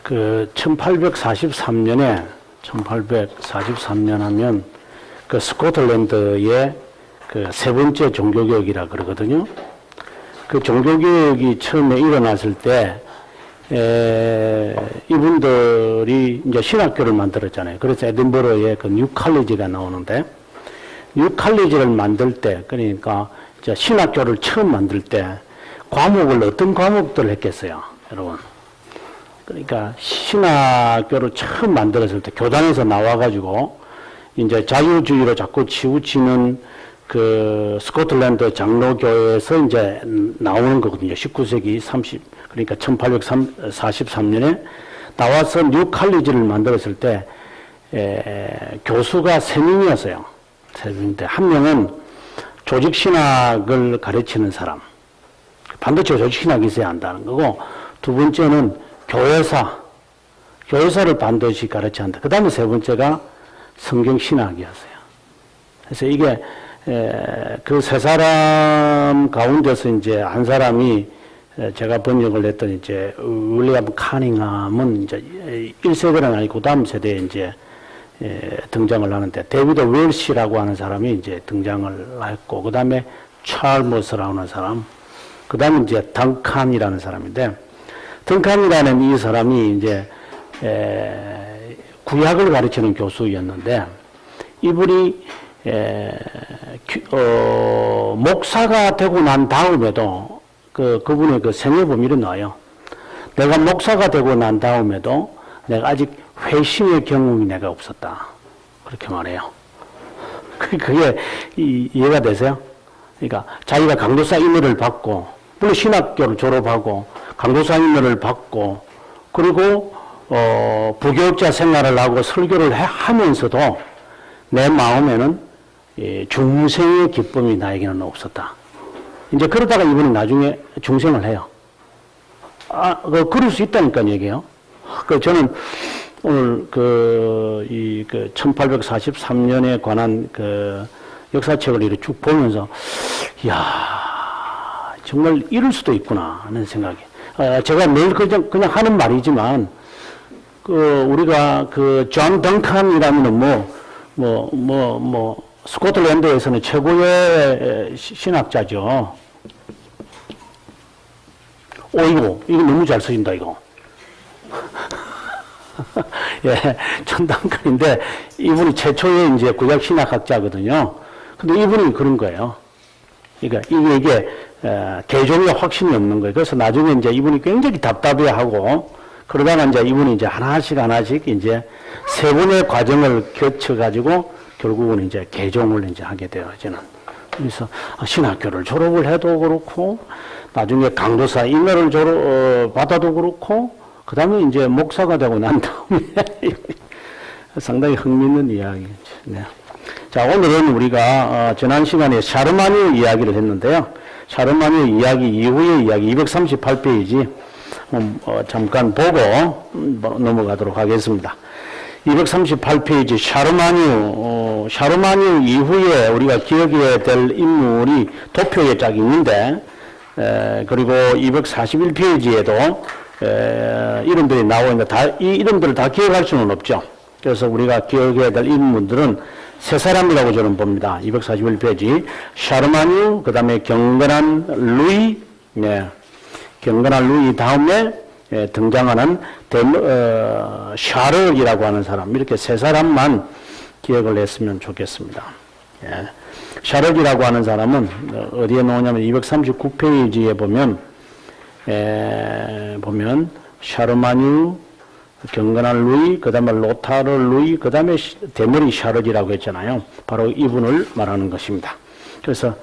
그 1843년 하면 그 스코틀랜드의 그 세 번째 종교개혁이라 그러거든요. 그 종교개혁이 처음에 일어났을 때 이분들이 이제 신학교를 만들었잖아요. 그래서 에든버러에 그 뉴 칼리지가 나오는데, 뉴 칼리지를 만들 때, 그러니까 이제 신학교를 처음 만들 때 과목을 어떤 과목들을 했겠어요, 여러분? 그러니까 신학교를 처음 만들었을 때 교단에서 나와가지고 이제 자유주의로 자꾸 치우치는 그 스코틀랜드 장로교회에서 이제 나오는 거거든요. 19세기 30, 그러니까 1843년에 나와서 뉴 칼리지를 만들었을 때 교수가 3명이었어요. 3명인데 한 명은 조직신학을 가르치는 사람. 반드시 조직신학이 있어야 한다는 거고, 두 번째는 교회사를 반드시 가르쳐야 한다. 그 다음에 세 번째가 성경신학이었어요. 그래서 이게 그 세 사람 가운데서 이제 한 사람이 제가 번역을 했던 이제 윌리엄 카닝함은 이제 1세대는 아니고 그 다음 세대에 이제 등장을 하는데, 데이비드 웰시라고 하는 사람이 이제 등장을 했고, 그 다음에 찰머스라고 하는 사람, 그 다음에 이제 덩칸이라는 사람인데, 덩칸이라는 이 사람이 이제 구약을 가르치는 교수였는데, 이분이 목사가 되고 난 다음에도 그분의 그 생애범이 일어나요. 내가 목사가 되고 난 다음에도 내가 아직 회심의 경험이 내가 없었다. 그렇게 말해요. 그게 이해가 되세요? 그러니까 자기가 강도사 임의를 받고, 물론 신학교를 졸업하고 강도사 임의를 받고, 그리고 부교육자 생활을 하고 설교를 하면서도 내 마음에는 중생의 기쁨이 나에게는 없었다. 이제 그러다가 이분이 나중에 중생을 해요. 그럴 수 있다니까 얘기해요. 저는 오늘 1843년에 관한 그 역사책을 이렇게 쭉 보면서, 이야, 정말 이럴 수도 있구나 하는 생각이. 제가 매일 그냥 하는 말이지만, 우리가 존 덩칸이라면 스코틀랜드에서는 최고의 신학자죠. 이거 너무 잘 쓰신다, 이거. 예, 존 덩칸인데, 이분이 최초의 이제 구약 신학학자거든요. 근데 이분이 그런 거예요. 그러니까 이게 개종의 확신이 없는 거예요. 그래서 나중에 이제 이분이 굉장히 답답해하고, 그러다가 이제 이분이 이제 하나씩 이제 세 번의 과정을 거쳐가지고 결국은 이제 개종을 이제 하게 되어지는. 그래서 신학교를 졸업을 해도 그렇고, 나중에 강도사 임의를 받아도 그렇고, 그 다음에 이제 목사가 되고 난 다음에 상당히 흥미있는 이야기죠. 네. 자, 오늘은 우리가 지난 시간에 샤르마뉴 이야기를 했는데요. 샤르마뉴 이야기 이후의 이야기 238페이지 잠깐 보고 넘어가도록 하겠습니다. 238페이지 샤르마뉴 이후에 우리가 기억해야 될 인물이 도표에 쫙 있는데, 그리고 241페이지에도 이름들이 나오고 있는데 이 이름들을 다 기억할 수는 없죠. 그래서 우리가 기억해야 될 인물들은 세 사람이라고 저는 봅니다. 241페이지 샤르마뉴, 그 다음에 경건한 루이, 경건한 루이 다음에 등장하는 샤를이라고 하는 사람, 이렇게 세 사람만 기억을 했으면 좋겠습니다. 샤를이라고 하는 사람은 어디에 나오냐면 239페이지에 보면 샤르마뉴, 경건한 루이, 그 다음에 로타르 루이, 그 다음에 대머리 샤를이라고 했잖아요. 바로 이분을 말하는 것입니다. 그래서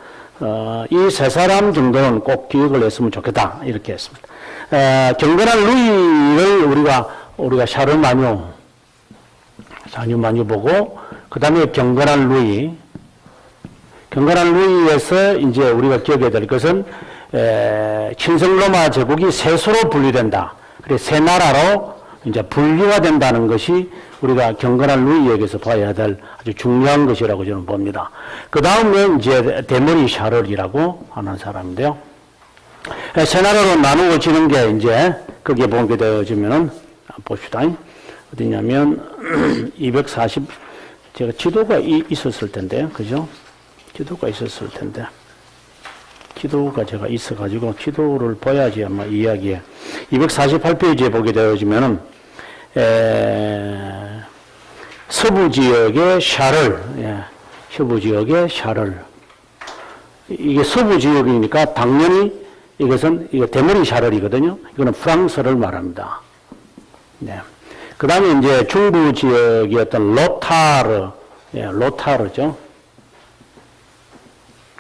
이 세 사람 정도는 꼭 기억을 했으면 좋겠다, 이렇게 했습니다. 경건한 루이를 우리가 샤르마뉴 보고, 그 다음에 경건한 루이에서 이제 우리가 기억해야 될 것은 친성 로마 제국이 세소로 분리된다. 그래서 세 나라로 이제 분리가 된다는 것이 우리가 경건한 루이에게서 봐야 될 아주 중요한 것이라고 저는 봅니다. 그 다음에 이제 대머리 샤를이라고 하는 사람인데요. 세 나라로 나누어지는 게 이제 거기에 보게 되어지면은 봅시다. 어디냐면 240 제가 지도가 있었을 텐데, 그죠? 지도가 있었을 텐데, 지도가 제가 있어가지고 지도를 봐야지 아마 이야기에 248페이지에 보게 되어지면은 서부 지역의 샤를, 서부 지역의 샤를, 이게 서부 지역이니까 당연히 이것은 이거 대머리 샤를이거든요. 이거는 프랑스를 말합니다. 네. 그 다음에 이제 중부 지역이었던 로타르, 로타르죠.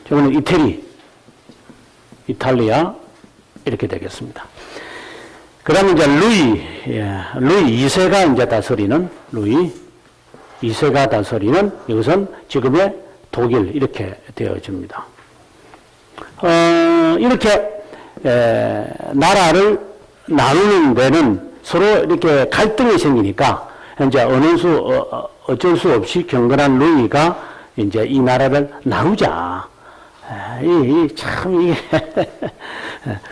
저거는 이탈리아, 이렇게 되겠습니다. 그 다음에 이제 루이 2세가 이제 다스리는, 루이 2세가 다스리는 이것은 지금의 독일, 이렇게 되어집니다. 이렇게, 나라를 나누는 데는 서로 이렇게 갈등이 생기니까, 이제 어쩔 수 없이 경건한 루이가 이제 이 나라를 나누자. 이게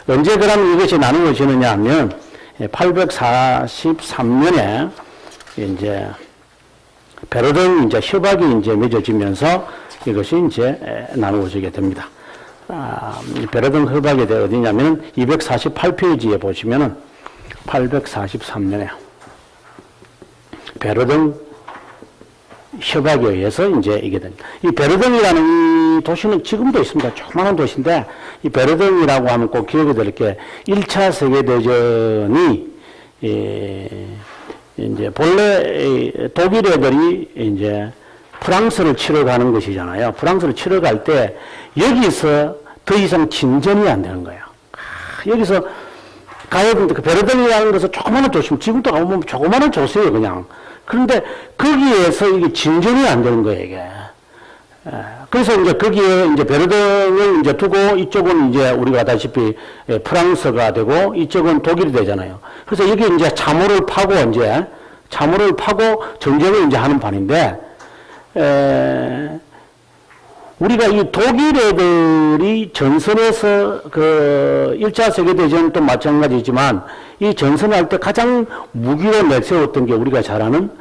언제 그러면 이것이 나누어지느냐 하면 843년에 이제 베르든 이제 협약이 이제 맺어지면서 이것이 이제 나누어지게 됩니다. 베르든 협약이 어디냐면 248페이지에 보시면은 843년에 베르든 협약에 의해서 이제 이게 됩니다. 이 베르든이라는 이 도시는 지금도 있습니다. 조그마한 도시인데, 이 베르든이라고 하면 꼭 기억해 드릴 게 1차 세계대전이 이제 본래 독일 애들이 이제 프랑스를 치러 가는 것이잖아요. 프랑스를 치러 갈 때 여기서 더 이상 진전이 안 되는 거예요. 여기서 가야 되는데, 그 베르든이라는 것은 조그마한 도시면 지금도 가보면 조그마한 도시예요, 그냥. 그런데 거기에서 이게 진전이 안 되는 거예요, 이게. 그래서 이제 거기에 이제 베르든을 이제 두고 이쪽은 이제 우리가 아다시피 프랑스가 되고 이쪽은 독일이 되잖아요. 그래서 여기 이제 참호를 파고 전쟁을 이제 하는 판인데, 우리가 이 독일 애들이 전선에서 그 1차 세계대전도 마찬가지지만 이 전선할 때 가장 무기로 내세웠던 게 우리가 잘 아는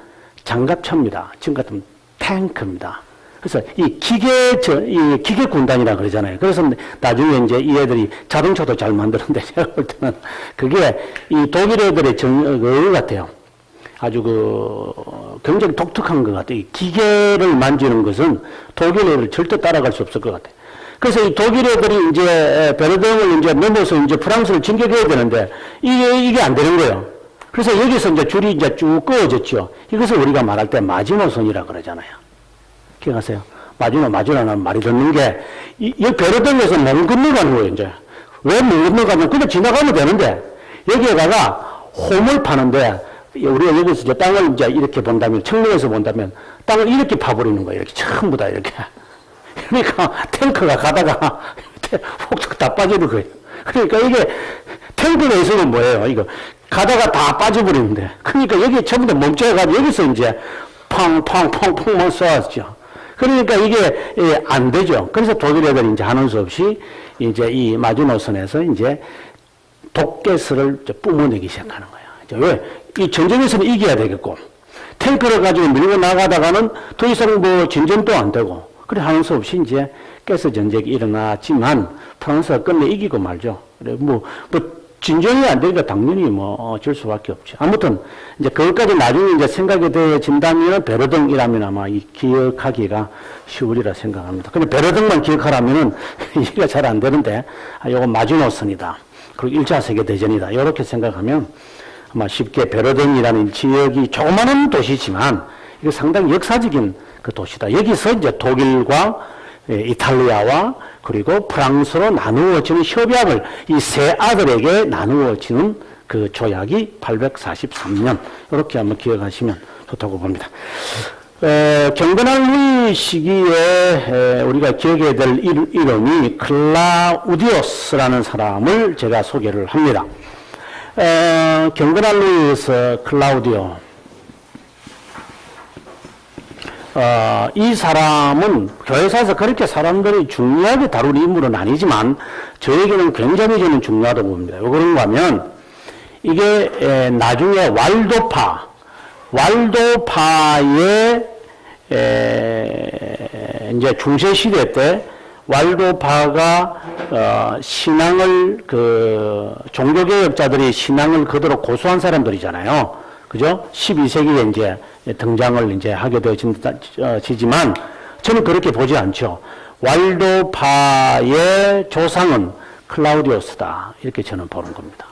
장갑차입니다. 지금 같은 탱크입니다. 그래서 이 기계 군단이라 그러잖아요. 그래서 나중에 이제 이 애들이 자동차도 잘 만드는데 제가 볼 때는 그게 이 독일 애들의 그거 같아요. 아주 굉장히 독특한 것 같아요. 이 기계를 만지는 것은 독일 애들 절대 따라갈 수 없을 것 같아요. 그래서 이 독일 애들이 이제 베르든을 이제 넘어서 이제 프랑스를 진격해야 되는데 이게 안 되는 거예요. 그래서 여기서 이제 줄이 이제 쭉 꺼어졌죠. 이것을 우리가 말할 때 마지노선이라 그러잖아요. 기억하세요? 마지노라는 말이 듣는 게 이 베르든에서 못 건너가는 거예요, 이제. 왜 못 건너가면 그냥 지나가면 되는데 여기에다가 홈을 파는데 우리가 여기서 이제 땅을 이제 이렇게 본다면, 측면에서 본다면, 땅을 이렇게 파버리는 거예요. 이렇게 전부 다 이렇게. 그러니까 탱크가 가다가 혹 다 빠지는 거예요. 그러니까 이게 탱크가 있으면 뭐예요? 이거 가다가 다 빠져버리는데. 그러니까 여기 전부 다 멈춰가지고 여기서 이제 팡팡팡팡만 쏘았죠. 그러니까 이게 안 되죠. 그래서 독일 애들이 이제 하는 수 없이 이제 이 마지노선에서 이제 독가스를 뿜어내기 시작하는 거예요. 왜? 이 전쟁에서는 이겨야 되겠고, 탱크를 가지고 밀고 나가다가는 더 이상 뭐 진전도 안 되고, 그래 하는 수 없이 이제 가스 전쟁이 일어났지만, 프랑스가 끝내 이기고 말죠. 그래, 진전이 안 되니까 당연히 질 수밖에 없죠. 아무튼, 이제 그것까지 나중에 이제 생각이 되어진다면, 베르든이라면 아마 기억하기가 쉬우리라 생각합니다. 근데 베르든만 기억하라면은, 이해가 잘 안 되는데, 요거 마지노선이다. 그리고 1차 세계대전이다. 이렇게 생각하면, 아마 쉽게 베르든이라는 지역이 조그마한 도시지만 이거 상당히 역사적인 그 도시다. 여기서 이제 독일과 이탈리아와 그리고 프랑스로 나누어지는 협약을 이 세 아들에게 나누어지는 그 조약이 843년 이렇게 한번 기억하시면 좋다고 봅니다. 경건한 루이 시기에 우리가 기억해야 될 이름이 클라우디우스라는 사람을 제가 소개를 합니다. 경건한 루이에서 클라우디오. 이 사람은 교회사에서 그렇게 사람들이 중요하게 다룰 인물은 아니지만 저에게는 굉장히 저는 중요하다고 봅니다. 왜 그런가 하면 이게 나중에 왈도파의 이제 중세 시대 때 왈도파가 신앙을 종교개혁자들이 신앙을 그대로 고수한 사람들이잖아요. 그죠? 12세기에 이제 등장을 이제 하게 되어지지만 저는 그렇게 보지 않죠. 왈도파의 조상은 클라우디우스다. 이렇게 저는 보는 겁니다.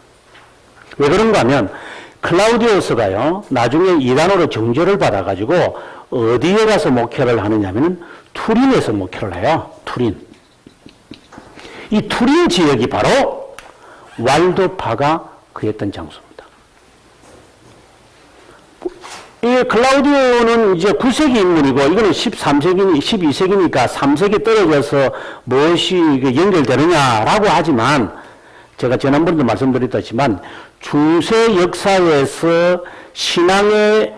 왜 그런가 하면 클라우디우스가요, 나중에 이단으로 정죄를 받아가지고 어디에 가서 목회를 하느냐면 투린에서 목회를 해요. 투린. 이 투린 지역이 바로 왈도파가 거했던 장소입니다. 이 클라우디오는 이제 9세기 인물이고 이거는 12세기니까 3세기 떨어져서 무엇이 연결되느냐라고 하지만 제가 지난번에도 말씀드렸지만 중세 역사에서 신앙의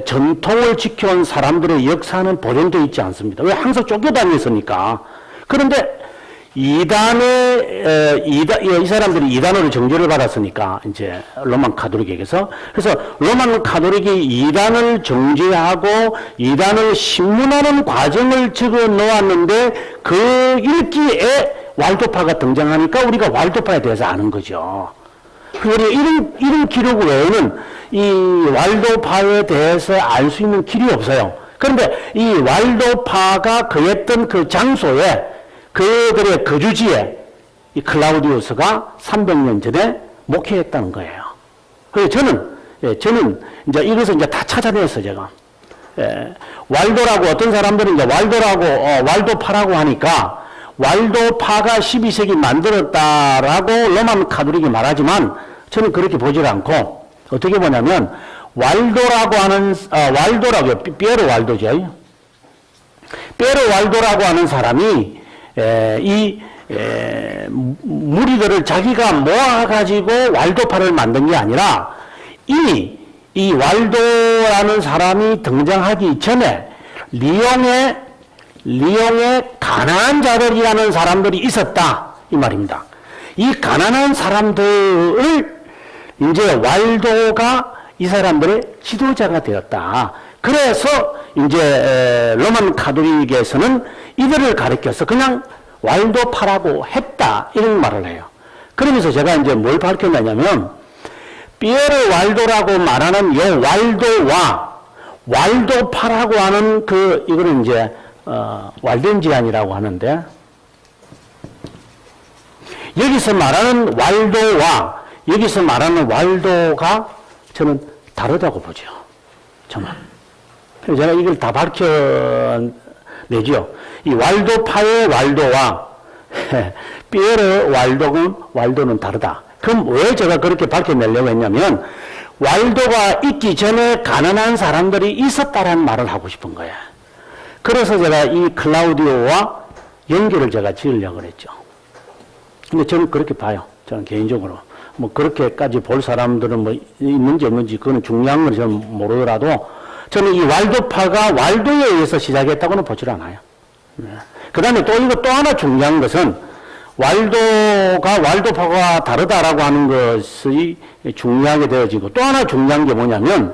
전통을 지켜온 사람들의 역사는 보존되어 있지 않습니다. 왜? 항상 쫓겨다녔으니까. 그런데 이 사람들이 이단으로 정죄를 받았으니까, 이제, 로만 카톨릭에게서. 그래서, 로만 카톨릭이 이단을 정죄하고, 이단을 신문하는 과정을 적어 놓았는데, 그 읽기에 왈도파가 등장하니까 우리가 왈도파에 대해서 아는 거죠. 그리고 이런 기록 외에는 이 왈도파에 대해서 알 수 있는 길이 없어요. 그런데 이 왈도파가 거했던 그 장소에 그들의 거주지에 이 클라우디우스가 300년 전에 목회했다는 거예요. 그래서 저는 이제 이것을 이제 다 찾아냈어요, 제가. 왈도라고 어떤 사람들은 이제 왈도파라고 하니까 왈도파가 12세기 만들었다라고 로만 카톨릭이 말하지만 저는 그렇게 보질 않고 어떻게 보냐면 왈도라고 하는, 피에로 왈도죠. 피에로 왈도라고 하는 사람이 무리들을 자기가 모아가지고 왈도파를 만든 게 아니라 이 왈도라는 사람이 등장하기 전에 리옹의 가난한 자들이라는 사람들이 있었다. 이 말입니다. 이 가난한 사람들을 이제 왈도가 이 사람들의 지도자가 되었다. 그래서 이제 로만 카톨릭에서는 이들을 가리켜서 그냥 왈도파라고 했다. 이런 말을 해요. 그러면서 제가 이제 뭘 밝혀내냐면 피에르 왈도라고 말하는 이 왈도와 왈도파라고 하는 이거는 이제 왈덴지안이라고 하는데 여기서 말하는 왈도와 여기서 말하는 왈도가 저는 다르다고 보죠. 정말. 제가 이걸 다 밝혀내죠. 이 왈도파의 왈도와 피에르 왈도는 다르다. 그럼 왜 제가 그렇게 밝혀내려고 했냐면 왈도가 있기 전에 가난한 사람들이 있었다라는 말을 하고 싶은 거예요. 그래서 제가 이 클라우디오와 연결을 제가 지으려고 했죠. 근데 저는 그렇게 봐요. 저는 개인적으로. 뭐 그렇게까지 볼 사람들은 뭐 있는지 없는지 그건 중요한 건 저는 모르더라도 저는 이 왈도파가 왈도에 의해서 시작했다고는 보질 않아요. 네. 그 다음에 또 하나 중요한 것은 왈도파가 다르다라고 하는 것이 중요하게 되어지고 또 하나 중요한 게 뭐냐면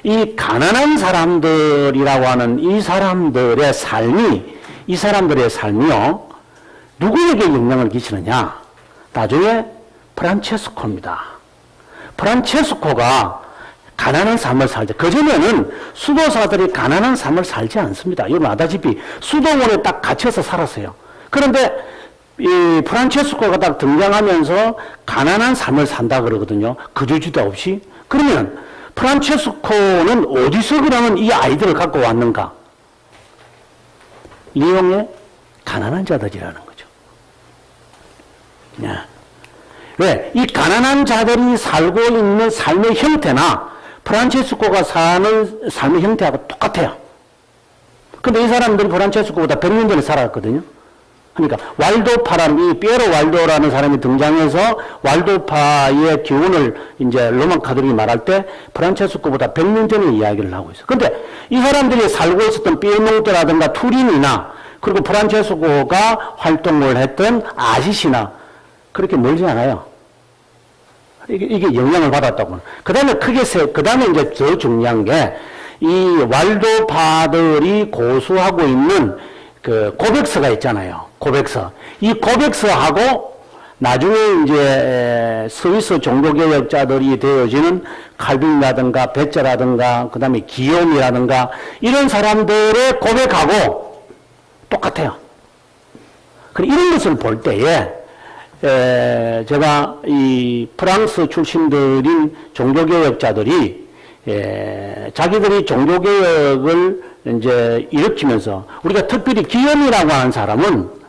이 가난한 사람들이라고 하는 이 사람들의 삶이요, 누구에게 영향을 끼치느냐? 나중에 프란체스코입니다. 프란체스코가 가난한 삶을 살죠. 그전에는 수도사들이 가난한 삶을 살지 않습니다. 여러분 아다시피 수도원에 딱 갇혀서 살았어요. 그런데 이 프란체스코가 딱 등장하면서 가난한 삶을 산다 그러거든요. 거주지도 없이. 그러면 프란체스코는 어디서 그러면 이 아이들을 갖고 왔는가? 리옹의 가난한 자들이라는 거죠. 네. 왜? 이 가난한 자들이 살고 있는 삶의 형태나 프란체스코가 사는 삶의 형태하고 똑같아요. 근데 이 사람들이 프란체스코보다 100년 전에 살았거든요. 그러니까 왈도파라는 이 피에로 왈도라는 사람이 등장해서 왈도파의 기운을 이제 로만 카톨릭이 말할 때 프란체스코보다 100년 전에 이야기를 하고 있어요. 근데 이 사람들이 살고 있었던 피에몬테라든가 투린이나 그리고 프란체스코가 활동을 했던 아시시나 그렇게 멀지 않아요. 이게 영향을 받았다고. 그 다음에 그 다음에 이제 더 중요한 게, 이 왈도파들이 고수하고 있는 그 고백서가 있잖아요. 고백서. 이 고백서하고 나중에 이제 스위스 종교개혁자들이 되어지는 칼빈이라든가 베처라든가 그 다음에 기욤이라든가 이런 사람들의 고백하고 똑같아요. 이런 것을 볼 때에 제가 이 프랑스 출신들인 종교개혁자들이 자기들이 종교개혁을 이제 일으키면서 우리가 특별히 기욤이라고 하는 사람은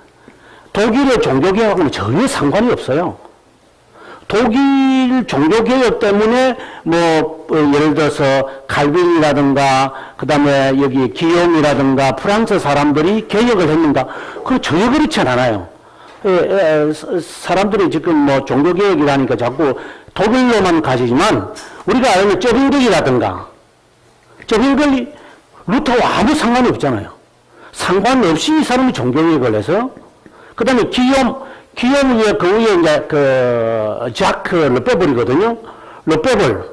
독일의 종교개혁하고는 전혀 상관이 없어요. 독일 종교개혁 때문에 예를 들어서 칼빈이라든가 그 다음에 여기 기욤이라든가 프랑스 사람들이 개혁을 했는가? 그건 전혀 그렇지 않아요. 사람들이 지금 종교개혁이라니까 자꾸 독일로만 가시지만 우리가 아는 쩌빙글이라든가 쩌빙글이 루터와 아무 상관이 없잖아요. 상관없이 이 사람이 종교개혁을 해서 그 다음에 기욤 그 위에 이제 자크 르페볼이거든요. 르페볼.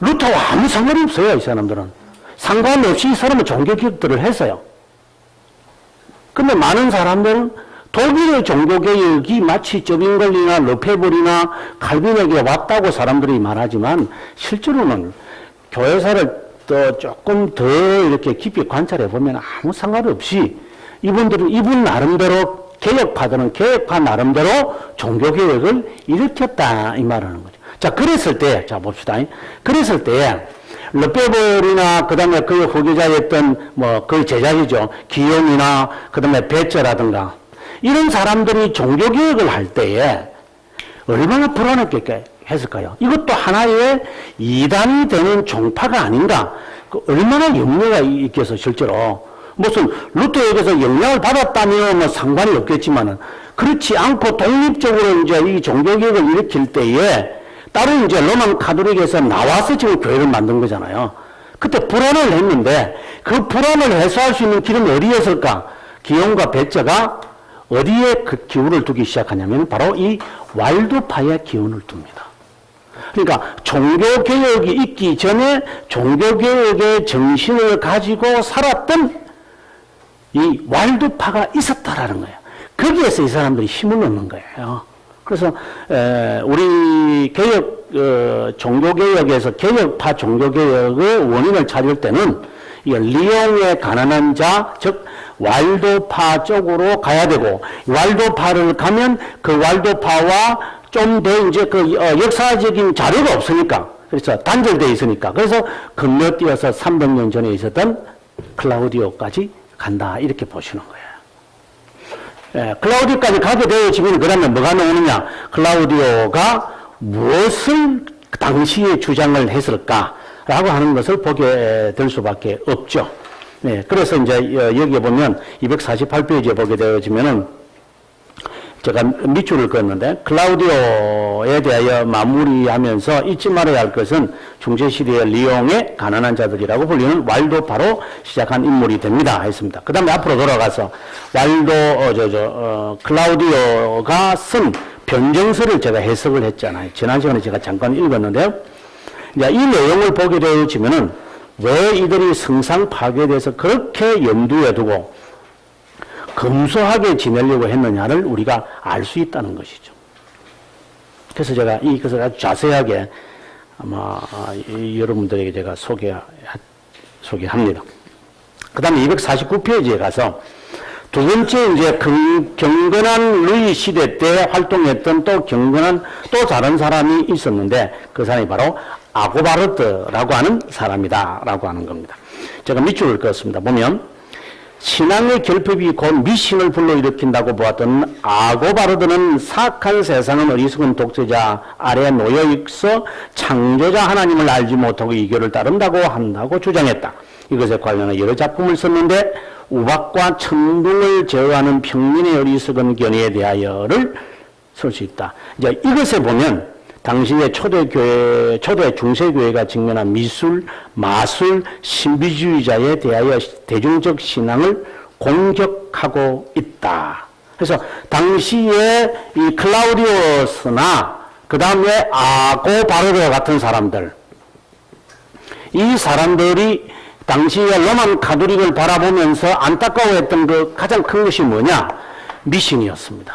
루터와 아무 상관이 없어요, 이 사람들은. 상관없이 이 사람은 종교개혁들을 했어요. 근데 많은 사람들은 독일의 종교개혁이 마치 쩌빙글이나 르페볼이나 칼빈에게 왔다고 사람들이 말하지만 실제로는 교회사를 또 조금 더 이렇게 깊이 관찰해 보면 아무 상관없이 이분 나름대로 개혁파들은 개혁파 나름대로 종교개혁을 일으켰다 이 말하는 거죠. 자, 그랬을 때, 자 봅시다. 그랬을 때 르페볼이나 그 다음에 그 후계자였던 그 제자이죠. 기욤이나 그 다음에 베처라든가 이런 사람들이 종교개혁을 할 때에 얼마나 불안했겠게 했을까요? 이것도 하나의 이단이 되는 종파가 아닌가? 얼마나 염려가 있겠어 실제로. 무슨 루터에게서 영향을 받았다면 상관이 없겠지만은 그렇지 않고 독립적으로 이제 이 종교개혁을 일으킬 때에 다른 이제 로만 가톨릭에서 나와서 지금 교회를 만든 거잖아요. 그때 불안을 했는데 그 불안을 해소할 수 있는 길은 어디였을까? 기욤과 베처가 어디에 그 기운을 두기 시작하냐면 바로 이 왈도파의 기운을 둡니다. 그러니까 종교개혁이 있기 전에 종교개혁의 정신을 가지고 살았던 이 왈도파가 있었다라는 거예요. 거기에서 이 사람들이 힘을 얻는 거예요. 그래서 우리 종교개혁에서 개혁파 종교개혁의 원인을 찾을 때는 이 리옹의 가난한 자, 즉 왈도파 쪽으로 가야 되고 왈도파를 가면 그 왈도파와 좀 더 이제 역사적인 자료가 없으니까 그래서 단절되어 있으니까 그래서 건너뛰어서 300년 전에 있었던 클라우디오까지 간다 이렇게 보시는 거예요. 클라우디오까지 가게 되어지면 그 다음에 뭐가 나오느냐? 클라우디오가 무엇을 당시에 주장을 했을까라고 하는 것을 보게 될 수밖에 없죠. 네, 그래서 이제 여기에 보면 248페이지에 보게 되어지면은 제가 밑줄을 그었는데 클라우디오에 대하여 마무리하면서 잊지 말아야 할 것은 중세시대의 리옹의 가난한 자들이라고 불리는 왈도파로 시작한 인물이 됩니다 했습니다. 그 다음에 앞으로 돌아가서 클라우디오가 쓴 변정서를 제가 해석을 했잖아요. 지난 시간에 제가 잠깐 읽었는데요. 이제 이 내용을 보게 되어지면은 왜 이들이 성상 파괴에 대해서 그렇게 염두에 두고 검소하게 지내려고 했느냐를 우리가 알 수 있다는 것이죠. 그래서 제가 이것을 아주 자세하게 아마 여러분들에게 제가 소개합니다. 그 다음에 249페이지에 가서 두 번째 이제 경건한 루이 시대 때 활동했던 또 경건한 또 다른 사람이 있었는데 그 사람이 바로 아고바르트라고 하는 사람이다 라고 하는 겁니다. 제가 밑줄을 그었습니다. 보면 신앙의 결핍이 곧 미신을 불러일으킨다고 보았던 아고바르드는 사악한 세상은 어리석은 독재자 아래 놓여있어 창조자 하나님을 알지 못하고 이교를 따른다고 한다고 주장했다. 이것에 관련한 여러 작품을 썼는데 우박과 천둥을 제어하는 평민의 어리석은 견해에 대하여를 쓸 수 있다. 이제 이것에 보면 당시의 초대 중세교회가 직면한 미술, 마술, 신비주의자에 대하여 대중적 신앙을 공격하고 있다 그래서 당시에 이 클라우디오스나 그 다음에 아고바르도 같은 사람들, 이 사람들이 당시에 로만 가톨릭을 바라보면서 안타까워했던 그 가장 큰 것이 뭐냐? 미신이었습니다.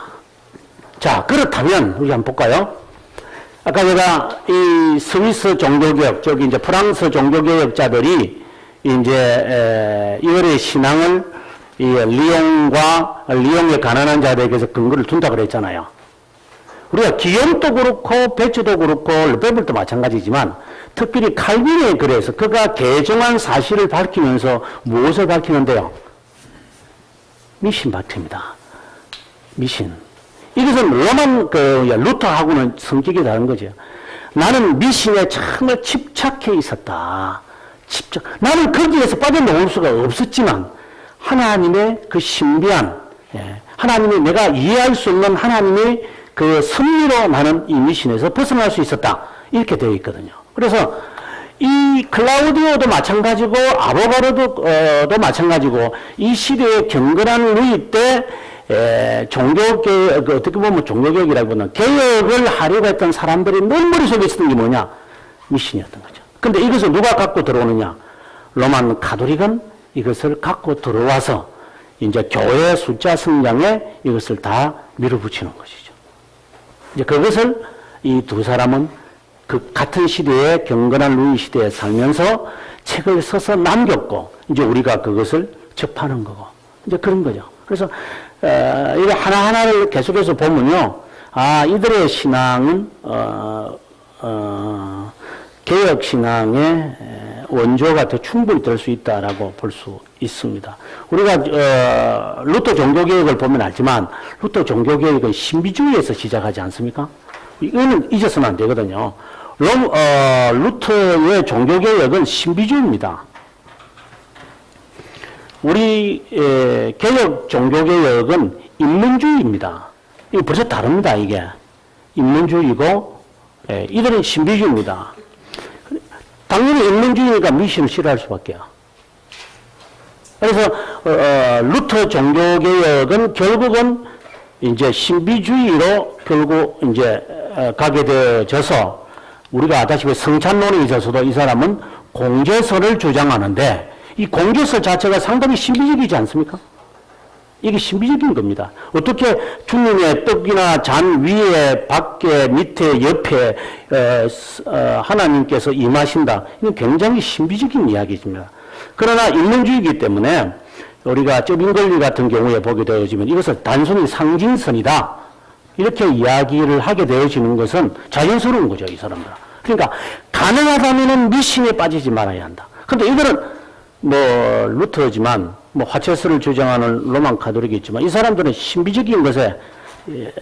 자, 그렇다면 우리 한번 볼까요? 아까 제가 이 스위스 종교개혁, 저기 이제 프랑스 종교개혁자들이 이제 이들의 신앙을 이 리옹의 가난한 자들에게서 근거를 둔다 그랬잖아요. 우리가 기욤도 그렇고 베츠도 그렇고 르페블도 마찬가지지만 특별히 칼빈의 글에서 그가 개정한 사실을 밝히면서 무엇을 밝히는데요? 미신 밝힙니다. 미신. 이것은 로만 루터하고는 성격이 다른 거죠. 나는 미신에 정말 집착해 있었다. 나는 거기에서 빠져나올 수가 없었지만 하나님의 그 신비한, 하나님의 내가 이해할 수 없는 하나님의 그 섭리로 나는 이 미신에서 벗어날 수 있었다. 이렇게 되어 있거든요. 그래서 이 클라우디오도 마찬가지고 아보가르도도 마찬가지고 이 시대의 경건한 루이 때 종교개혁, 어떻게 보면 종교개혁이라기보다는 개혁을 하려고 했던 사람들이 늘 머릿속에 있었던 게 뭐냐? 미신이었던 거죠. 근데 이것을 누가 갖고 들어오느냐? 로만 가톨릭은 이것을 갖고 들어와서 이제 교회 숫자 성장에 이것을 다 밀어붙이는 것이죠. 이제 그것을 이 두 사람은 그 같은 시대에 경건한 루이 시대에 살면서 책을 써서 남겼고 이제 우리가 그것을 접하는 거고 이제 그런 거죠. 그래서 이거 하나하나를 계속해서 보면요, 이들의 신앙은 개혁 신앙의 원조가 더 충분히 될 수 있다라고 볼 수 있습니다. 우리가 루터 종교개혁을 보면 알지만 루터 종교개혁은 신비주의에서 시작하지 않습니까? 이거는 잊어서는 안 되거든요. 루터의 종교개혁은 신비주의입니다. 우리 개혁 종교개혁은 인문주의입니다. 이거 벌써 다릅니다. 이게 인문주의고 이들은 신비주의입니다. 당연히 인문주의니까 미신을 싫어할 수밖에요. 그래서 루터 종교개혁은 결국은 이제 신비주의로 결국 이제 가게 되어져서 우리가 아다시피 성찬론에 있어서도 이 사람은 공제설을 주장하는데 이 공제설 자체가 상당히 신비적이지 않습니까? 이게 신비적인 겁니다. 어떻게 주님의 떡이나 잔 위에, 밖에, 밑에, 옆에 하나님께서 임하신다. 이건 굉장히 신비적인 이야기입니다. 그러나 인문주의이기 때문에 우리가 쩌빙걸리 같은 경우에 보게 되어지면 이것을 단순히 상징선이다. 이렇게 이야기를 하게 되어지는 것은 자연스러운 거죠, 이 사람들은. 그러니까 가능하다면 미신에 빠지지 말아야 한다. 근데 이거는 루터지만 화채설을 주장하는 로만 가톨릭이 있지만 이 사람들은 신비적인 것에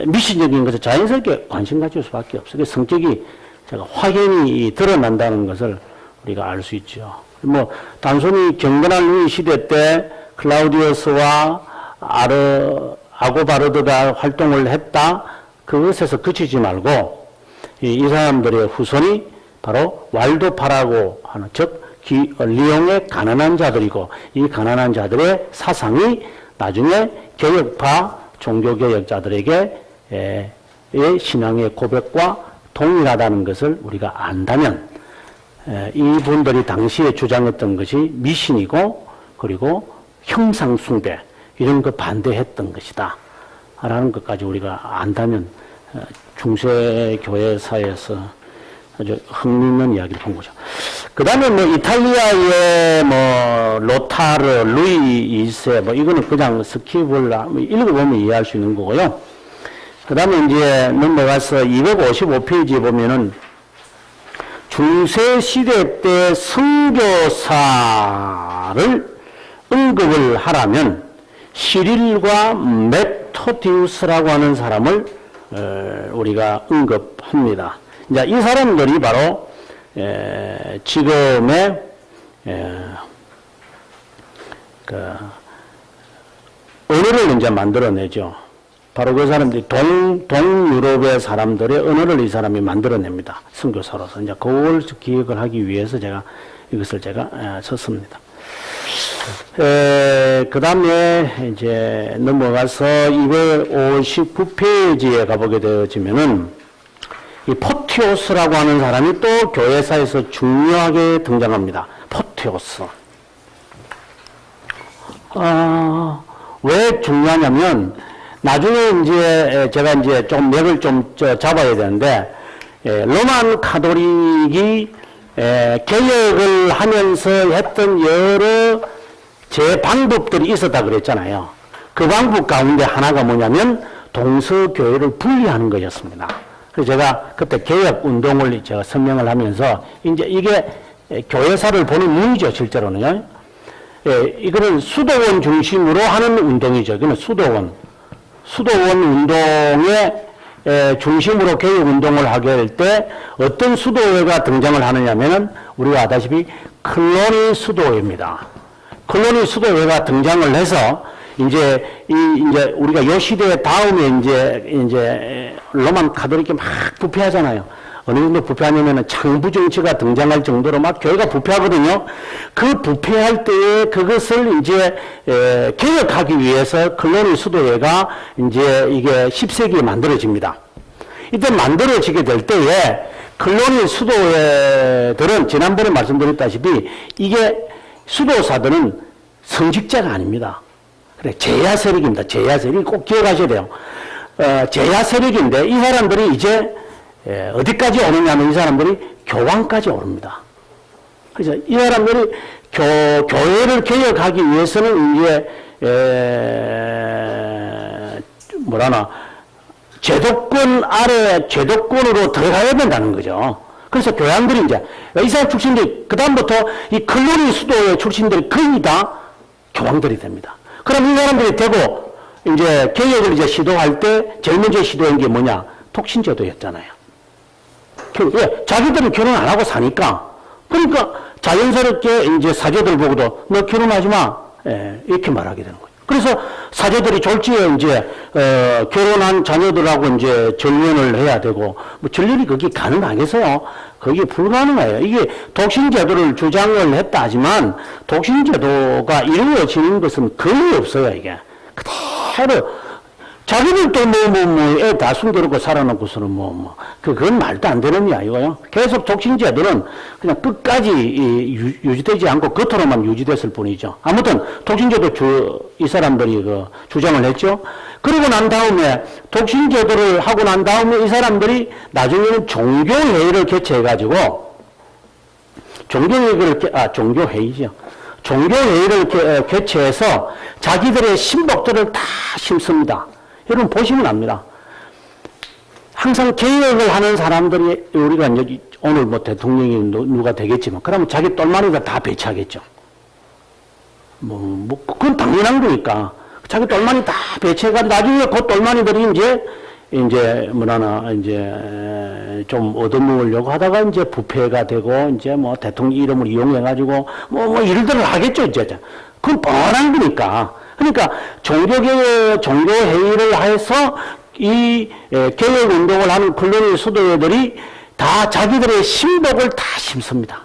미신적인 것에 자연스럽게 관심 가질 수밖에 없어요. 성격이 제가 확연히 드러난다는 것을 우리가 알 수 있죠. 단순히 경건한 루이 시대 때 클라우디우스와 아고바르드가 활동을 했다. 그것에서 그치지 말고 이 사람들의 후손이 바로 왈도파라고 하는 즉 리옹의 가난한 자들이고 이 가난한 자들의 사상이 나중에 개혁파 종교개혁자들에게 신앙의 고백과 동일하다는 것을 우리가 안다면 이분들이 당시에 주장했던 것이 미신이고 그리고 형상숭배 이런 거 반대했던 것이다 라는 것까지 우리가 안다면 중세교회사에서 아주 흥미있는 이야기를 본 거죠. 그 다음에 이탈리아의 로타르, 루이 2세, 이거는 그냥 스킵을 읽어보면 이해할 수 있는 거고요. 그 다음에 이제 넘어가서 255페이지에 보면은 중세시대 때 선교사를 언급을 하라면 시릴과 메토디우스라고 하는 사람을 우리가 언급합니다. 이제 이 사람들이 바로 지금의 언어를 이제 만들어내죠. 바로 그 사람들이 동유럽의 사람들의 언어를 이 사람이 만들어냅니다. 선교사로서. 이제 그걸 기억을 하기 위해서 이것을 제가 썼습니다. 그 다음에 이제 넘어가서 259페이지에 가보게 되어지면은 이 포티오스라고 하는 사람이 또 교회사에서 중요하게 등장합니다. 포티오스. 왜 중요하냐면 나중에 이제 제가 이제 좀 맥을 좀 잡아야 되는데 로만 카톨릭이 개혁을 하면서 했던 여러 제 방법들이 있었다 그랬잖아요. 그 방법 가운데 하나가 뭐냐면 동서교회를 분리하는 것이었습니다. 그래서 제가 그때 개혁 운동을 제가 설명을 하면서 이제 이게 교회사를 보는 문이죠, 실제로는요. 이거는 수도원 중심으로 하는 운동이죠. 이거는 수도원 운동의 중심으로 개혁 운동을 하게 할 때 어떤 수도회가 등장을 하느냐면은 우리가 아다시피 클로니 수도회입니다. 클로니 수도회가 등장을 해서 이제 우리가 요 시대 다음에 이제 로만 카톨릭이 막 부패하잖아요. 어느 정도 부패하냐면은 창부 정치가 등장할 정도로 막 교회가 부패하거든요. 그 부패할 때에 그것을 이제 개혁하기 위해서 클로니 수도회가 이제 이게 10세기에 만들어집니다. 이때 만들어지게 될 때에 클로니 수도회들은 지난번에 말씀드렸다시피 이게 수도사들은 성직자가 아닙니다. 그래, 제야 세력입니다. 제야 세력 꼭 기억하셔야 돼요. 제야 세력인데 이 사람들이 이제 어디까지 오느냐면 이 사람들이 교황까지 오릅니다. 그래서 이 사람들이 교회를 개혁하기 위해서는 이제 제도권 아래 제도권으로 들어가야 된다는 거죠. 그래서 교황들이 이제 이 사람 출신들이 그다음부터 이 클로니 수도의 출신들이 거의 다 교황들이 됩니다. 그럼 이 사람들이 되고 이제 개혁을 이제 시도할 때 제일 먼저 시도한 게 뭐냐? 독신제도였잖아요. 왜? 자기들은 결혼 안 하고 사니까. 그러니까 자연스럽게 이제 사제들 보고도 너 결혼하지 마. 이렇게 말하게 되는 거예요. 그래서 사제들이 졸지에 이제 결혼한 자녀들하고 이제 전륜을 해야 되고 뭐 전륜이 그게 가능하겠어요? 그게 불가능해요. 이게 독신제도를 주장을 했다 하지만 독신제도가 이루어지는 것은 거의 없어요. 이게 그대로 자기들도 애 다 숨겨놓고 살아놓고서는 그건 말도 안 되는 이야기고요. 계속 독신제도는 그냥 끝까지 유지되지 않고 겉으로만 유지됐을 뿐이죠. 아무튼 독신제도 이 사람들이 주장을 했죠. 그러고 난 다음에 독신제도를 하고 난 다음에 이 사람들이 나중에는 종교회의를 개최해가지고 종교회의죠. 종교회의를 개최해서 자기들의 신복들을 다 심습니다. 여러분 보시면 압니다. 항상 개혁을 하는 사람들이 우리가 여기 오늘 뭐 대통령이 누가 되겠지만 그러면 자기 똘마니가 다 배치하겠죠. 그건 당연한 거니까 자기 똘마니 다 배치해가 나중에 그 똘마니들이 이제 좀 얻어먹으려고 하다가 이제 부패가 되고 이제 뭐 대통령 이름을 이용해가지고 일들을 하겠죠 이제. 그건 뻔한 거니까. 그러니까 종교회의를 해서 이 개혁운동을 하는 클로니 수도회들이 다 자기들의 신복을 다 심습니다.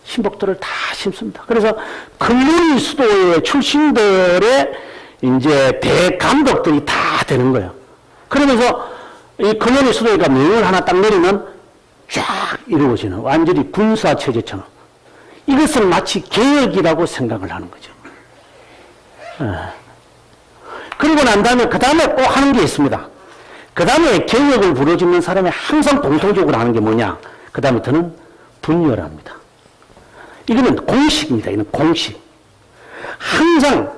신복들을 다 심습니다. 그래서 클로니 수도회 출신들의 이제 대감독들이 다 되는 거예요. 그러면서 이 클로니 수도회가 명을 하나 딱 내리면 쫙 이루어지는 완전히 군사체제처럼 이것을 마치 개혁이라고 생각을 하는 거죠. 그리고 난 다음에 그 다음에 꼭 하는 게 있습니다. 그 다음에 개혁을 부르짖는 사람이 항상 공통적으로 하는 게 뭐냐? 그 다음부터는 분열합니다. 이거는 공식입니다. 이거는 공식. 항상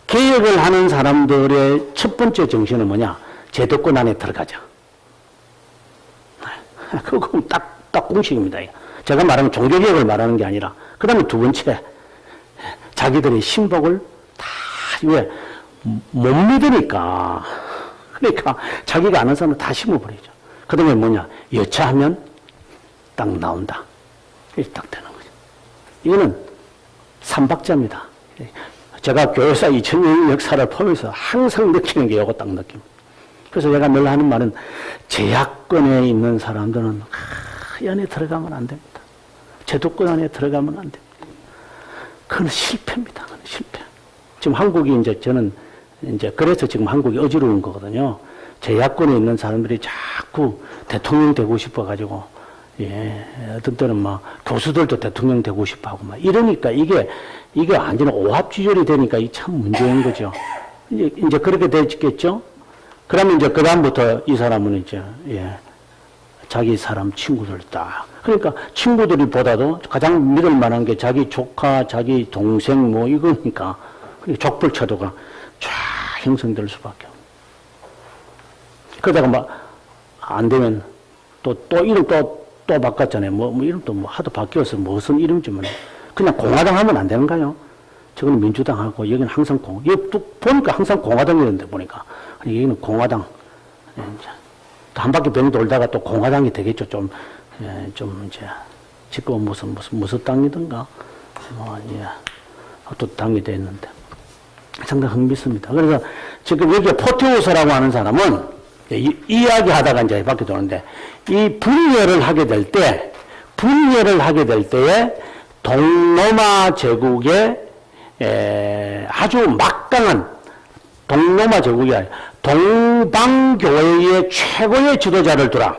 개혁을 하는 사람들의 첫 번째 정신은 뭐냐? 제도권 안에 들어가자. 그거 딱 공식입니다. 제가 말하는 종교개혁을 말하는 게 아니라 그 다음에 두 번째 자기들의 신복을 다 왜 못 믿으니까 그러니까 자기가 아는 사람을 다 심어버리죠. 그 다음에 뭐냐? 여차하면 딱 나온다. 이렇게 딱 되는 거죠. 이거는 삼박자입니다. 제가 교회사 2000년 역사를 보면서 항상 느끼는 게 이거 딱 느낍니다. 그래서 제가 늘 하는 말은 제약권에 있는 사람들은 이 안에 들어가면 안 됩니다. 제도권 안에 들어가면 안 됩니다. 그건 실패입니다. 지금 한국이 이제 저는 이제 그래서 지금 한국이 어지러운 거거든요. 제야권에 있는 사람들이 자꾸 대통령 되고 싶어가지고, 예, 어떤 때는 막 교수들도 대통령 되고 싶어 하고 막 이러니까 이게 완전 오합지졸이 되니까 이 참 문제인 거죠. 이제 그렇게 되겠죠? 그러면 이제 그다음부터 이 사람은 이제, 예, 자기 사람 친구들 딱. 그러니까 친구들이 보다도 가장 믿을 만한 게 자기 조카, 자기 동생 뭐 이거니까. 족불차도가 쫙 형성될 수밖에 없어요. 그러다가 막 안 되면 또 이름 또 바꿨잖아요. 뭐 이름도 뭐 하도 바뀌어서 무슨 이름인지 뭐 그냥 공화당 하면 안 되는가요? 저거는 민주당하고 여기는 항상 여기 또 보니까 항상 공화당이었는데 보니까 여기는 공화당. 한 바퀴 병 돌다가 또 공화당이 되겠죠. 좀 이제 지금 무슨 당이든가 뭐 예, 또 당이 됐는데 상당히 흥미있습니다. 그래서 지금 여기 포티우스라고 하는 사람은 이야기 하다가 이제 바퀴 도는데 이 분열을 하게 될 때에 동로마 제국의 아주 막강한 동로마 제국이 아니라 동방교회의 최고의 지도자를 두라.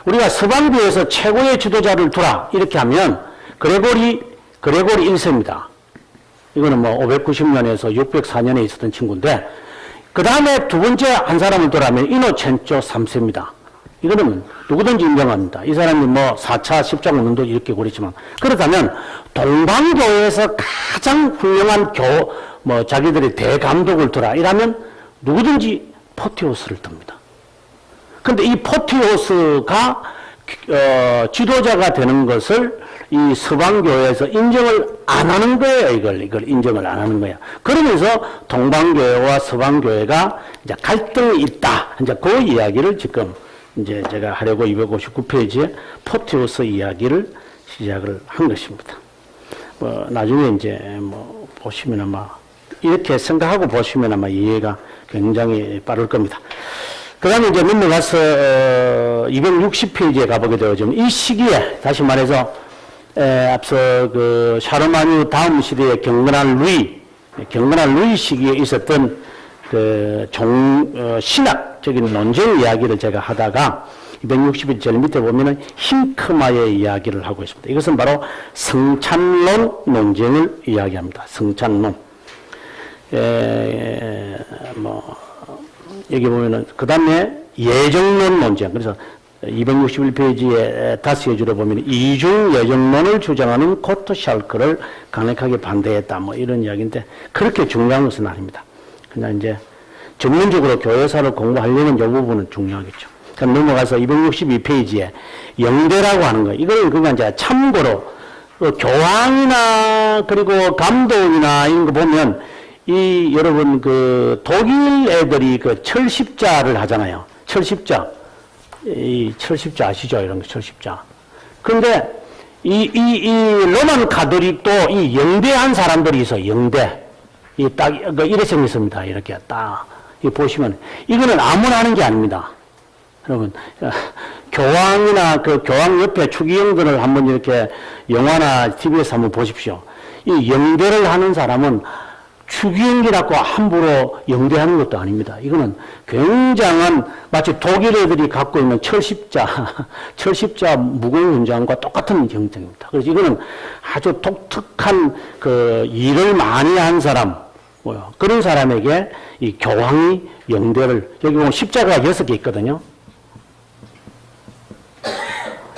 우리가 서방교회에서 최고의 지도자를 두라. 이렇게 하면 그레고리 1세입니다. 이거는 뭐 590년에서 604년에 있었던 친구인데 그 다음에 두 번째 한 사람을 두라면 이노첸조 3세입니다. 이거는 누구든지 인정합니다. 이 사람이 뭐 4차 십자군운도 이렇게 그랬지만 그렇다면 동방교회에서 가장 훌륭한 자기들의 대감독을 두라. 이러면 누구든지 포티오스를 듭니다. 근데 이 포티오스가 지도자가 되는 것을 이 서방교회에서 인정을 안 하는 거예요. 이걸 인정을 안 하는 거야. 그러면서 동방교회와 서방교회가 이제 갈등이 있다. 이제 그 이야기를 지금 이제 제가 하려고 259페이지에 포티오스 이야기를 시작을 한 것입니다. 뭐 나중에 이제 뭐 보시면 아마 이렇게 생각하고 보시면 아마 이해가 굉장히 빠를 겁니다. 그 다음에 이제 넘어가서 260페이지에 가보게 되어지면 이 시기에 다시 말해서 앞서 그 샤르마뉴 다음 시대의 경건한 루이 시기에 있었던 그 신학적인 논쟁 이야기를 제가 하다가 260페이지 제일 밑에 보면은 힌크마의 이야기를 하고 있습니다. 이것은 바로 성찬론 논쟁을 이야기합니다. 성찬론. 여기 보면은 그 다음에 예정론 논쟁. 그래서 261페이지에 다시 예주로 보면 이중 예정론을 주장하는 코트 샬크를 강력하게 반대했다. 뭐 이런 이야기인데 그렇게 중요한 것은 아닙니다. 그냥 이제 전문적으로 교회사를 공부하려면 이 부분은 중요하겠죠. 그럼 넘어가서 262페이지에 영대라고 하는 거예요. 이걸 그냥 이제 참고로 교황이나 그리고 감독이나 이런 거 보면 여러분 그 독일 애들이 그 철십자를 하잖아요. 철십자. 이 철십자 아시죠? 이런 거 철십자. 그런데 이 로만 가톨릭도 이 영대한 사람들이 있어요. 영대. 이래 생겼습니다. 이렇게 딱. 보시면 이거는 아무나 하는 게 아닙니다. 여러분 교황이나 그 교황 옆에 추기경들을 한번 이렇게 영화나 TV에서 한번 보십시오. 이 영대를 하는 사람은 추기경이라고 함부로 영대하는 것도 아닙니다. 이거는 굉장한 마치 독일 애들이 갖고 있는 철십자 무공훈장과 똑같은 형태입니다. 그래서 이거는 아주 독특한 그 일을 많이 한 사람, 그런 사람에게 이 교황이 영대를, 여기 보면 십자가가 6개 있거든요.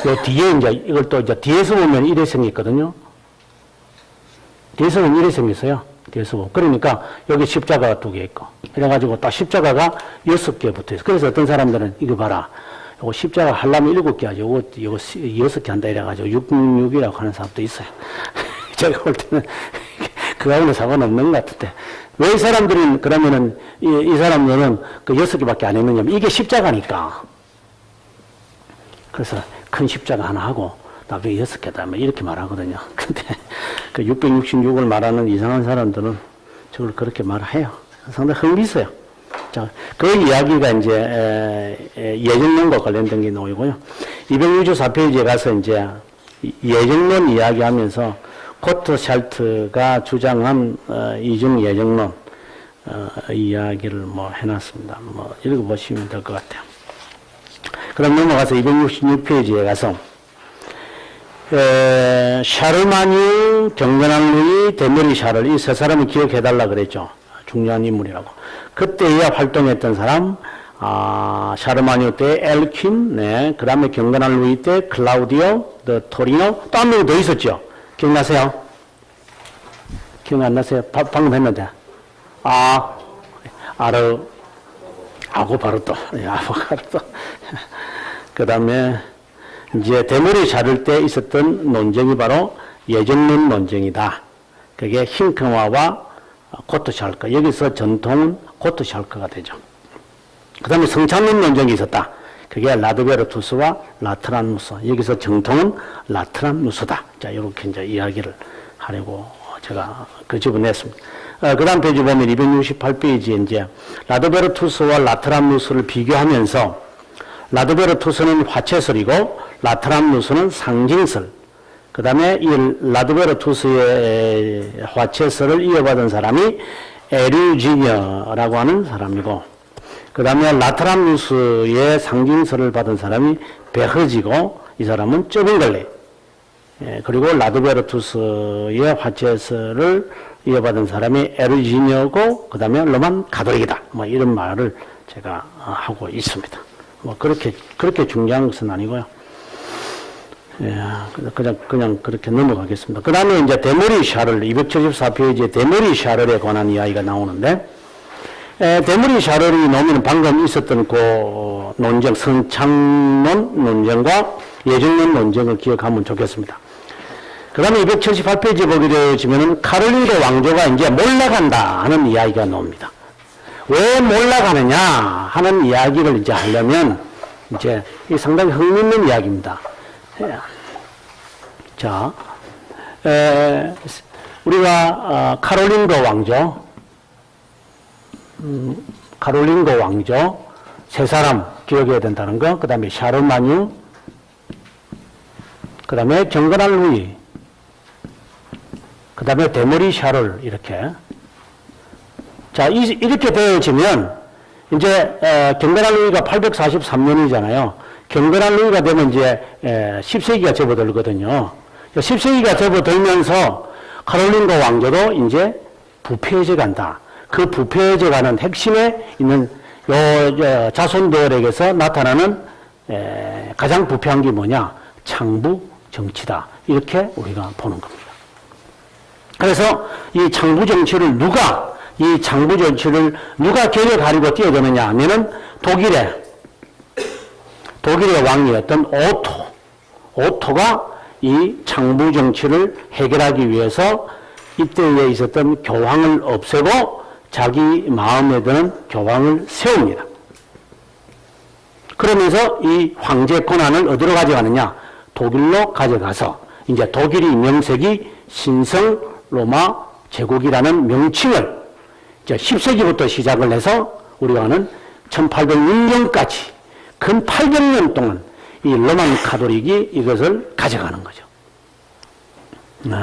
요 뒤에 이제 이걸 또 이제 뒤에서 보면 이래 생겼거든요. 뒤에서 보면 이래 생겼어요. 뒤에서 보면. 그러니까 여기 십자가가 2개 있고. 그래가지고 딱 십자가가 6개 붙어 있어. 그래서 어떤 사람들은 이거 봐라. 요거 십자가 하려면 7개 하죠. 요거 6개 한다 이래가지고 666이라고 하는 사람도 있어요. 제가 볼 때는 그거하고는 상관없는 것 같은데. 왜 이 사람들은 그러면은 이 사람들은 그 6개밖에 안 했느냐면 이게 십자가니까. 그래서 큰 십자가 하나 하고 나중에 6개다 뭐 이렇게 말하거든요. 근데 그 666을 말하는 이상한 사람들은 저걸 그렇게 말해요. 상당히 흥미있어요. 자, 그 이야기가 이제 예정론과 관련된 게 나오고요. 264페이지에 가서 이제 예정론 이야기하면서 고트샬트가 주장한 이중 예정론 이야기를 뭐 해놨습니다. 뭐 읽어보시면 될 것 같아요. 그럼 넘어가서 266페이지에 가서 샤르마뉴, 경건한 루이, 데메리 샤를 이 세 사람을 기억해달라 그랬죠. 중요한 인물이라고. 그때에 활동했던 사람, 샤르마뉴 때 엘킨, 네, 그 다음에 경건한 루이 때 클라우디오, 토리노, 또 한 명 더 있었죠. 기억나세요? 기억 안 나세요? 방금 했는데. 아고바르토. 아고바르토. 그 다음에, 이제 데모리 자를 때 있었던 논쟁이 바로 예정론 논쟁이다. 그게 힝크마와 고트샬크. 여기서 전통은 고트샬크가 되죠. 그 다음에 성찬론 논쟁이 있었다. 그게 라드베르투스와 라트란누스. 여기서 정통은 라트란누스다. 자, 이렇게 이제 이야기를 하려고 제가 집어냈습니다. 그 다음 페이지 보면 268페이지에 이제 라드베르투스와 라트란누스를 비교하면서 라드베르투스는 화채설이고 라트란누스는 상징설. 그 다음에 이 라드베르투스의 화채설을 이어받은 사람이 에류지녀라고 하는 사람이고, 그 다음에 라트란누스의 상징설을 받은 사람이 베흐지고, 이 사람은 쩌빙글리. 그리고 라드베르투스의 화채설을 이어받은 사람이 에류지녀고, 그 다음에 로만 가톨릭이다. 뭐 이런 말을 제가 하고 있습니다. 뭐 그렇게 중요한 것은 아니고요. 예, 그냥 그렇게 넘어가겠습니다. 그 다음에 이제 데모리 샤를 274페이지에 데모리 샤를에 관한 이야기가 나오는데, 데모리 샤를이 나오면 방금 있었던 그 논쟁, 성창론 논쟁과 예정론 논쟁을 기억하면 좋겠습니다. 그 다음에 278페이지에 보게 되어지면은 카롤린도 왕조가 이제 몰락한다 하는 이야기가 나옵니다. 왜 몰락하느냐 하는 이야기를 이제 하려면 이제 이 상당히 흥미있는 이야기입니다. 자, 우리가 카롤린거 왕조 세 사람 기억해야 된다는 거. 그 다음에 샤르마뉴, 그 다음에 경건한 루이, 그 다음에 데모리 샤를 이렇게. 자, 이렇게 되어지면, 이제, 경건한 루이가 843년이잖아요. 경건한 루이가 되면 이제, 10세기가 접어들거든요. 10세기가 접어들면서, 카롤린거 왕조도 이제 부패해져 간다. 그 부패해져 가는 핵심에 있는 자손들에게서 나타나는, 가장 부패한 게 뭐냐? 창부 정치다. 이렇게 우리가 보는 겁니다. 그래서 이 창부 정치를 이 창부 정치를 누가 개혁하려고 뛰어드느냐 하면은 독일의 왕이었던 오토가 이 창부 정치를 해결하기 위해서 이때에 있었던 교황을 없애고 자기 마음에 드는 교황을 세웁니다. 그러면서 이 황제 권한을 어디로 가져가느냐? 독일로 가져가서 이제 독일이 명색이 신성 로마 제국이라는 명칭을 이제 10세기부터 시작을 해서 우리가 아는 1806년까지 근 800년 동안 이 로만 가톨릭이 이것을 가져가는 거죠. 네.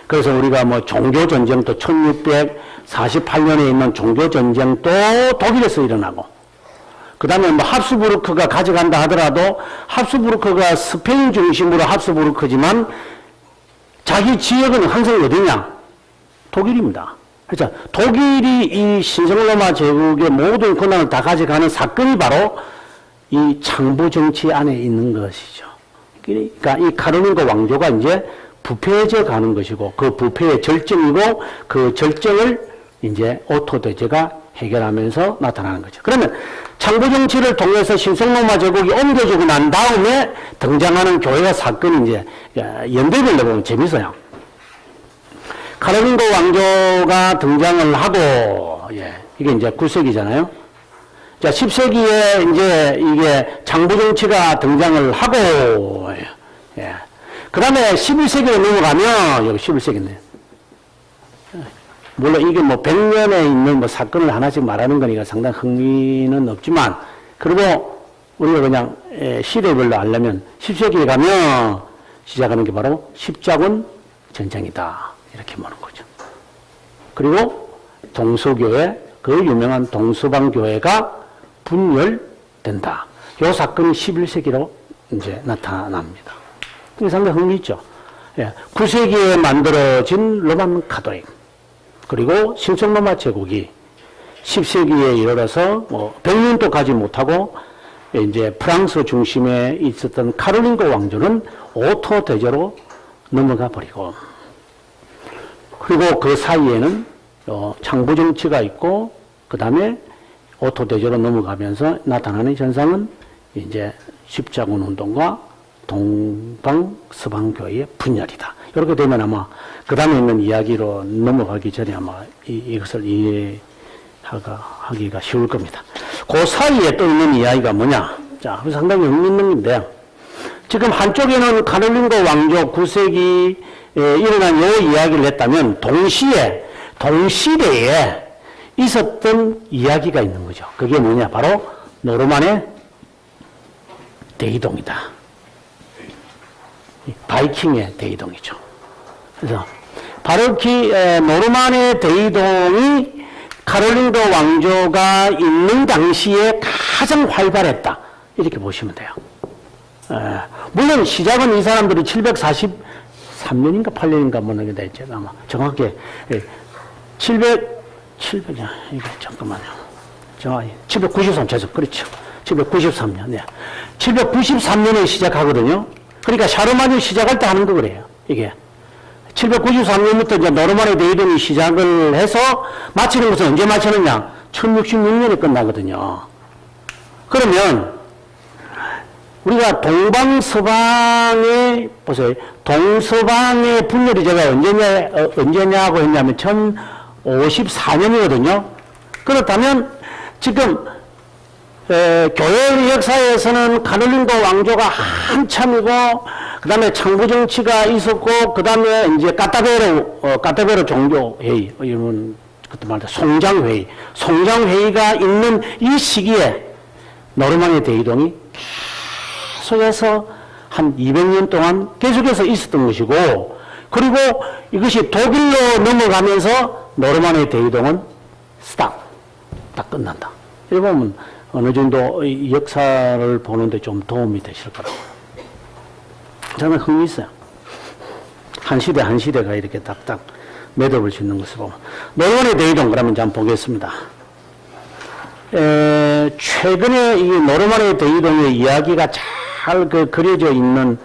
그래서 우리가 뭐 종교전쟁도 1648년에 있는 종교전쟁도 독일에서 일어나고, 그 다음에 뭐 합스부르크가 가져간다 하더라도 합스부르크가 스페인 중심으로 합스부르크지만 자기 지역은 항상 어디냐? 독일입니다. 그렇죠? 독일이 이 신성로마 제국의 모든 권한을 다 가져가는 사건이 바로 이 창부 정치 안에 있는 것이죠. 그러니까 이 카롤린거 왕조가 이제 부패해져 가는 것이고, 그 부패의 절정이고, 그 절정을 이제 오토 대제가 해결하면서 나타나는 거죠. 그러면 창부 정치를 통해서 신성로마 제국이 옮겨주고 난 다음에 등장하는 교회와 사건이 이제 연대별로 보면 재밌어요. 카롤린거 왕조가 등장을 하고, 이게 이제 9세기잖아요. 자, 10세기에 이제 이게 창부 정치가 등장을 하고, 그 다음에 11세기로 넘어가면, 여기 11세기인데. 물론 이게 뭐 100년에 있는 뭐 사건을 하나씩 말하는 거니까 상당히 흥미는 없지만, 그리고 우리가 그냥 시대별로 알려면 10세기에 가면 시작하는 게 바로 십자군 전쟁이다. 이렇게 보는 거죠. 그리고 동서교회, 그 유명한 동서방교회가 분열된다. 이 사건이 11세기로 이제 나타납니다. 이게 상당히 흥미있죠. 예, 9세기에 만들어진 로만 가톨릭, 그리고 신성로마 제국이 10세기에 이르러서 100년도 가지 못하고 이제 프랑스 중심에 있었던 카롤린고 왕조는 오토 대제로 넘어가 버리고, 그리고 그 사이에는 창부 정치가 있고, 그 다음에 오토 대제로 넘어가면서 나타나는 현상은 이제 십자군 운동과 동방 서방 교회의 분열이다. 이렇게 되면 아마 그 다음에 있는 이야기로 넘어가기 전에 아마 이것을 이해하기가 쉬울 겁니다. 그 사이에 또 있는 이야기가 뭐냐? 자, 상당히 흥미있는 건데, 지금 한쪽에는 카롤린고 왕조 9세기에 일어난 요 이야기를 했다면, 동시대에 있었던 이야기가 있는 거죠. 그게 뭐냐? 바로 노르만의 대이동이다. 바이킹의 대이동이죠. 그래서 바로 노르만의 대이동이 카롤린고 왕조가 있는 당시에 가장 활발했다. 이렇게 보시면 돼요. 물론 시작은 이 사람들이 743년인가 8년인가 뭐 이렇게 됐죠. 아마 정확히 700이야. 이거 잠깐만요. 정확히 793 죄송. 그렇죠. 793년. 네. 793년에 시작하거든요. 그러니까 샤르마니 시작할 때 하는 거 그래요. 이게 793년부터 이제 노르만의 대이동이 시작을 해서 마치는 것은 언제 마치느냐? 1066년에 끝나거든요. 그러면 우리가 동방서방의 보세요. 동서방의 분열이 제가 언제냐고 했냐면 1054년이거든요. 그렇다면 지금 교회 역사에서는 카롤린고 왕조가 한참이고, 그 다음에 창부 정치가 있었고, 그 다음에 이제 까타베로 종교회의, 이런 그때 말해 송장회의가 있는 이 시기에 노르만의 대이동이 계속해서 한 200년 동안 계속해서 있었던 것이고, 그리고 이것이 독일로 넘어가면서 노르만의 대이동은 딱 끝난다. 이렇게 보면 어느 정도 역사를 보는데 좀 도움이 되실 거라고. 저는 흥미있어요. 한 시대가 이렇게 딱딱 매듭을 짓는 것을 보면. 노르만의 대이동, 그러면 이제 한번 보겠습니다. 최근에 이 노르만의 대이동의 이야기가 잘 그려져 있는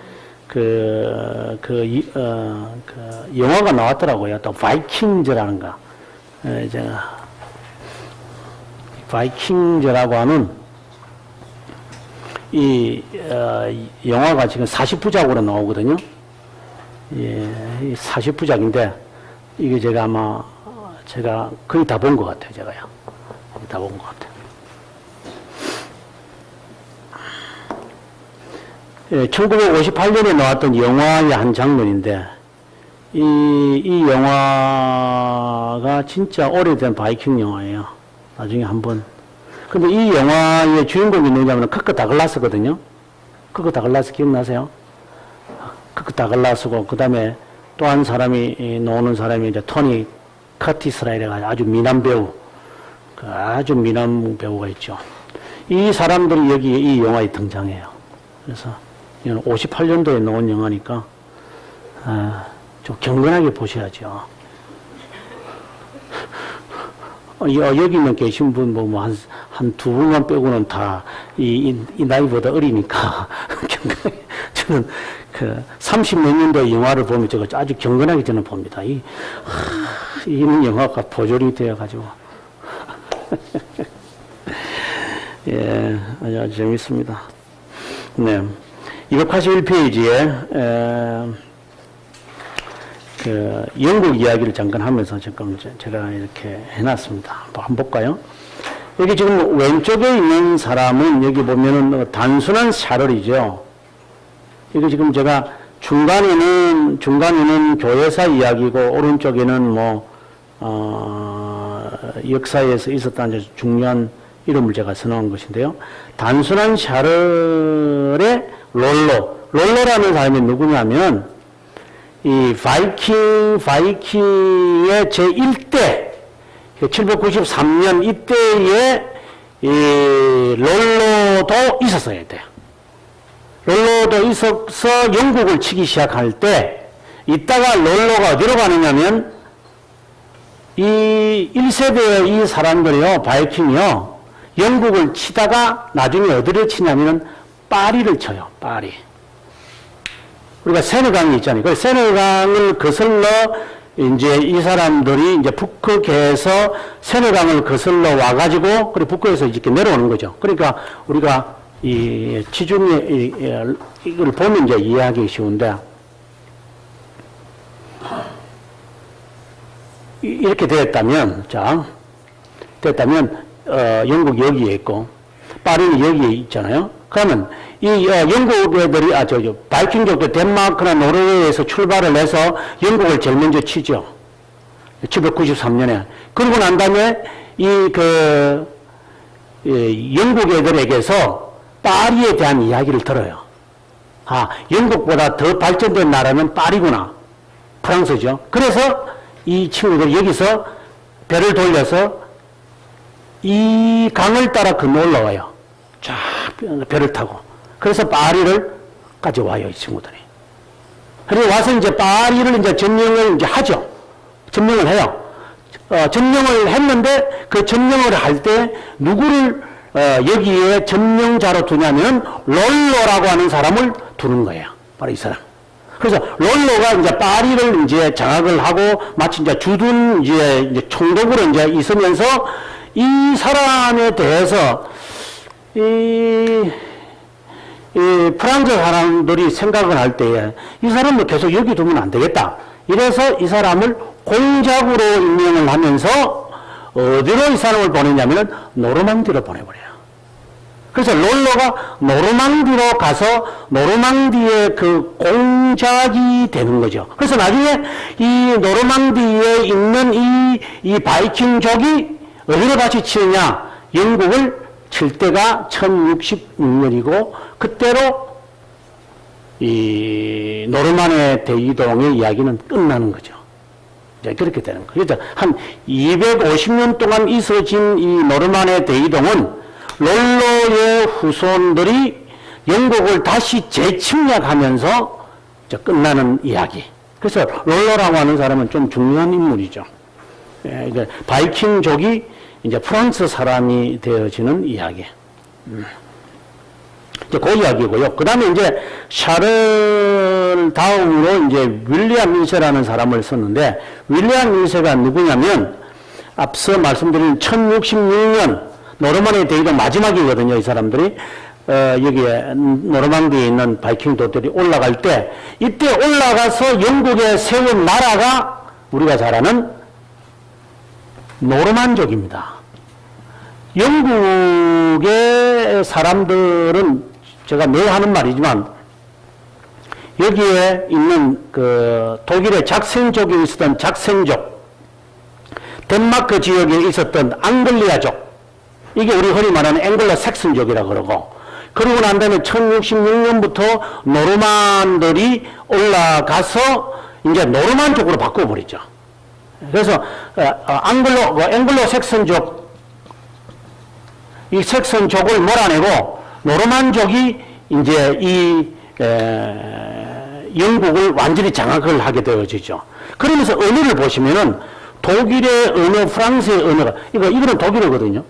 영화가 나왔더라고요. 또 바이킹즈라는 거. 제가 바이킹즈라고 하는 이 영화가 지금 40부작으로 나오거든요. 예, 40부작인데 이게 제가 거의 다 본 것 같아요. 제가요. 다 본 것 같아요. 예, 1958년에 나왔던 영화의 한 장면인데, 이 영화가 진짜 오래된 바이킹 영화예요. 나중에 한번. 근데 이 영화의 주인공이 누구냐면 커크 다글라스거든요. 커크 다글라스 기억나세요? 커크 다글라스고, 그 다음에 또 한 사람이, 나오는 사람이 이제 토니 커티스라 이래가지고 아주 미남 배우, 아주 미남 배우가 있죠. 이 사람들이 여기 이 영화에 등장해요. 그래서 이건 58년도에 나온 영화니까, 좀 경건하게 보셔야죠. 여기는 계신 분, 한 두 분만 빼고는 다, 이 나이보다 어리니까, 경건하게, 저는 30몇 년도의 영화를 보면 저거 아주 경건하게 저는 봅니다. 이 영화가 보존이 되어가지고. 예, 아주 재밌습니다. 네. 281페이지에, 영국 이야기를 잠깐 하면서 지금 제가 이렇게 해놨습니다. 한번 볼까요? 여기 지금 왼쪽에 있는 사람은 여기 보면은 단순한 샤럴이죠. 이게 지금 제가 중간에는 교회사 이야기고 오른쪽에는 역사에서 있었다는 중요한 이름을 제가 선언한 것인데요. 단순한 샤럴의 롤로라는 사람이 누구냐면 이 바이킹의 제1대 793년 이때에 이 롤로도 있었어야 돼요. 롤로도 있어서 영국을 치기 시작할 때 이따가 롤로가 어디로 가느냐면 이 1세대의 이 사람들이요, 바이킹이요, 영국을 치다가 나중에 어디를 치냐면 파리를 쳐요. 파리. 우리가 세느강이 있잖아요. 그 세느강을 거슬러 이제 이 사람들이 이제 북극에서 세느강을 거슬러 와가지고 그리고 북극에서 이렇게 내려오는 거죠. 그러니까 우리가 이 지중해 이걸 보면 이제 이해하기 쉬운데 이렇게 됐다면 영국 여기에 있고 파리는 여기에 있잖아요. 그러면 이 영국 애들이 바이킹족도 덴마크나 노르웨이에서 출발을 해서 영국을 제일 먼저 치죠. 793년에. 그러고 난 다음에 영국 애들에게서 파리에 대한 이야기를 들어요. 아, 영국보다 더 발전된 나라는 파리구나. 프랑스죠. 그래서 이 친구들이 여기서 배를 돌려서 이 강을 따라 건너 올라와요. 쫙 배를 타고. 그래서 파리를까지 와요, 이 친구들이. 그리고 와서 이제 파리를 이제 점령을 이제 하죠. 점령을 해요. 점령을 했는데 그 점령을 할 때 누구를 여기에 점령자로 두냐면 롤로라고 하는 사람을 두는 거예요. 바로 이 사람. 그래서 롤로가 이제 파리를 이제 장악을 하고 마치 이제 주둔 이제 총독으로 이제 있으면서 이 사람에 대해서 이 프랑스 사람들이 생각을 할 때에 이 사람을 계속 여기 두면 안 되겠다. 이래서 이 사람을 공작으로 임명을 하면서 어디로 이 사람을 보내냐면은 노르망디로 보내버려요. 그래서 롤로가 노르망디로 가서 노르망디의 그 공작이 되는 거죠. 그래서 나중에 이 노르망디에 있는 이 바이킹족이 어디로 다시 치느냐? 영국을 칠 때가 1066년이고 그때로 이 노르만의 대이동의 이야기는 끝나는 거죠. 이제 그렇게 되는 거예요. 그래서 한 250년 동안 있어진 이 노르만의 대이동은 롤로의 후손들이 영국을 다시 재침략하면서 이제 끝나는 이야기. 그래서 롤로라고 하는 사람은 좀 중요한 인물이죠. 예, 바이킹족이 이제 프랑스 사람이 되어지는 이야기. 이제 그 이야기고요. 그 다음에 이제 샤를 다음으로 이제 윌리엄 1세라는 사람을 썼는데, 윌리엄 1세가 누구냐면, 앞서 말씀드린 1066년, 노르만의 대이동 마지막이거든요, 이 사람들이. 여기에 노르망디에 있는 바이킹도들이 올라갈 때, 이때 올라가서 영국에 세운 나라가 우리가 잘 아는 노르만족입니다. 영국의 사람들은 제가 늘 하는 말이지만 여기에 있는 그 독일의 작센족이 있었던 작센족, 덴마크 지역에 있었던 앙글리아족, 이게 우리 흔히 말하는 앵글로 색슨족이라고 그러고, 그러고 난 다음에 1066년부터 노르만들이 올라가서 이제 노르만족으로 바꿔버리죠. 그래서 앵글로 색슨족, 이 색슨족을 몰아내고 노르만족이 이제 이 영국을 완전히 장악을 하게 되어지죠. 그러면서 언어를 보시면은 독일의 언어, 프랑스의 언어가 이거는 독일어거든요.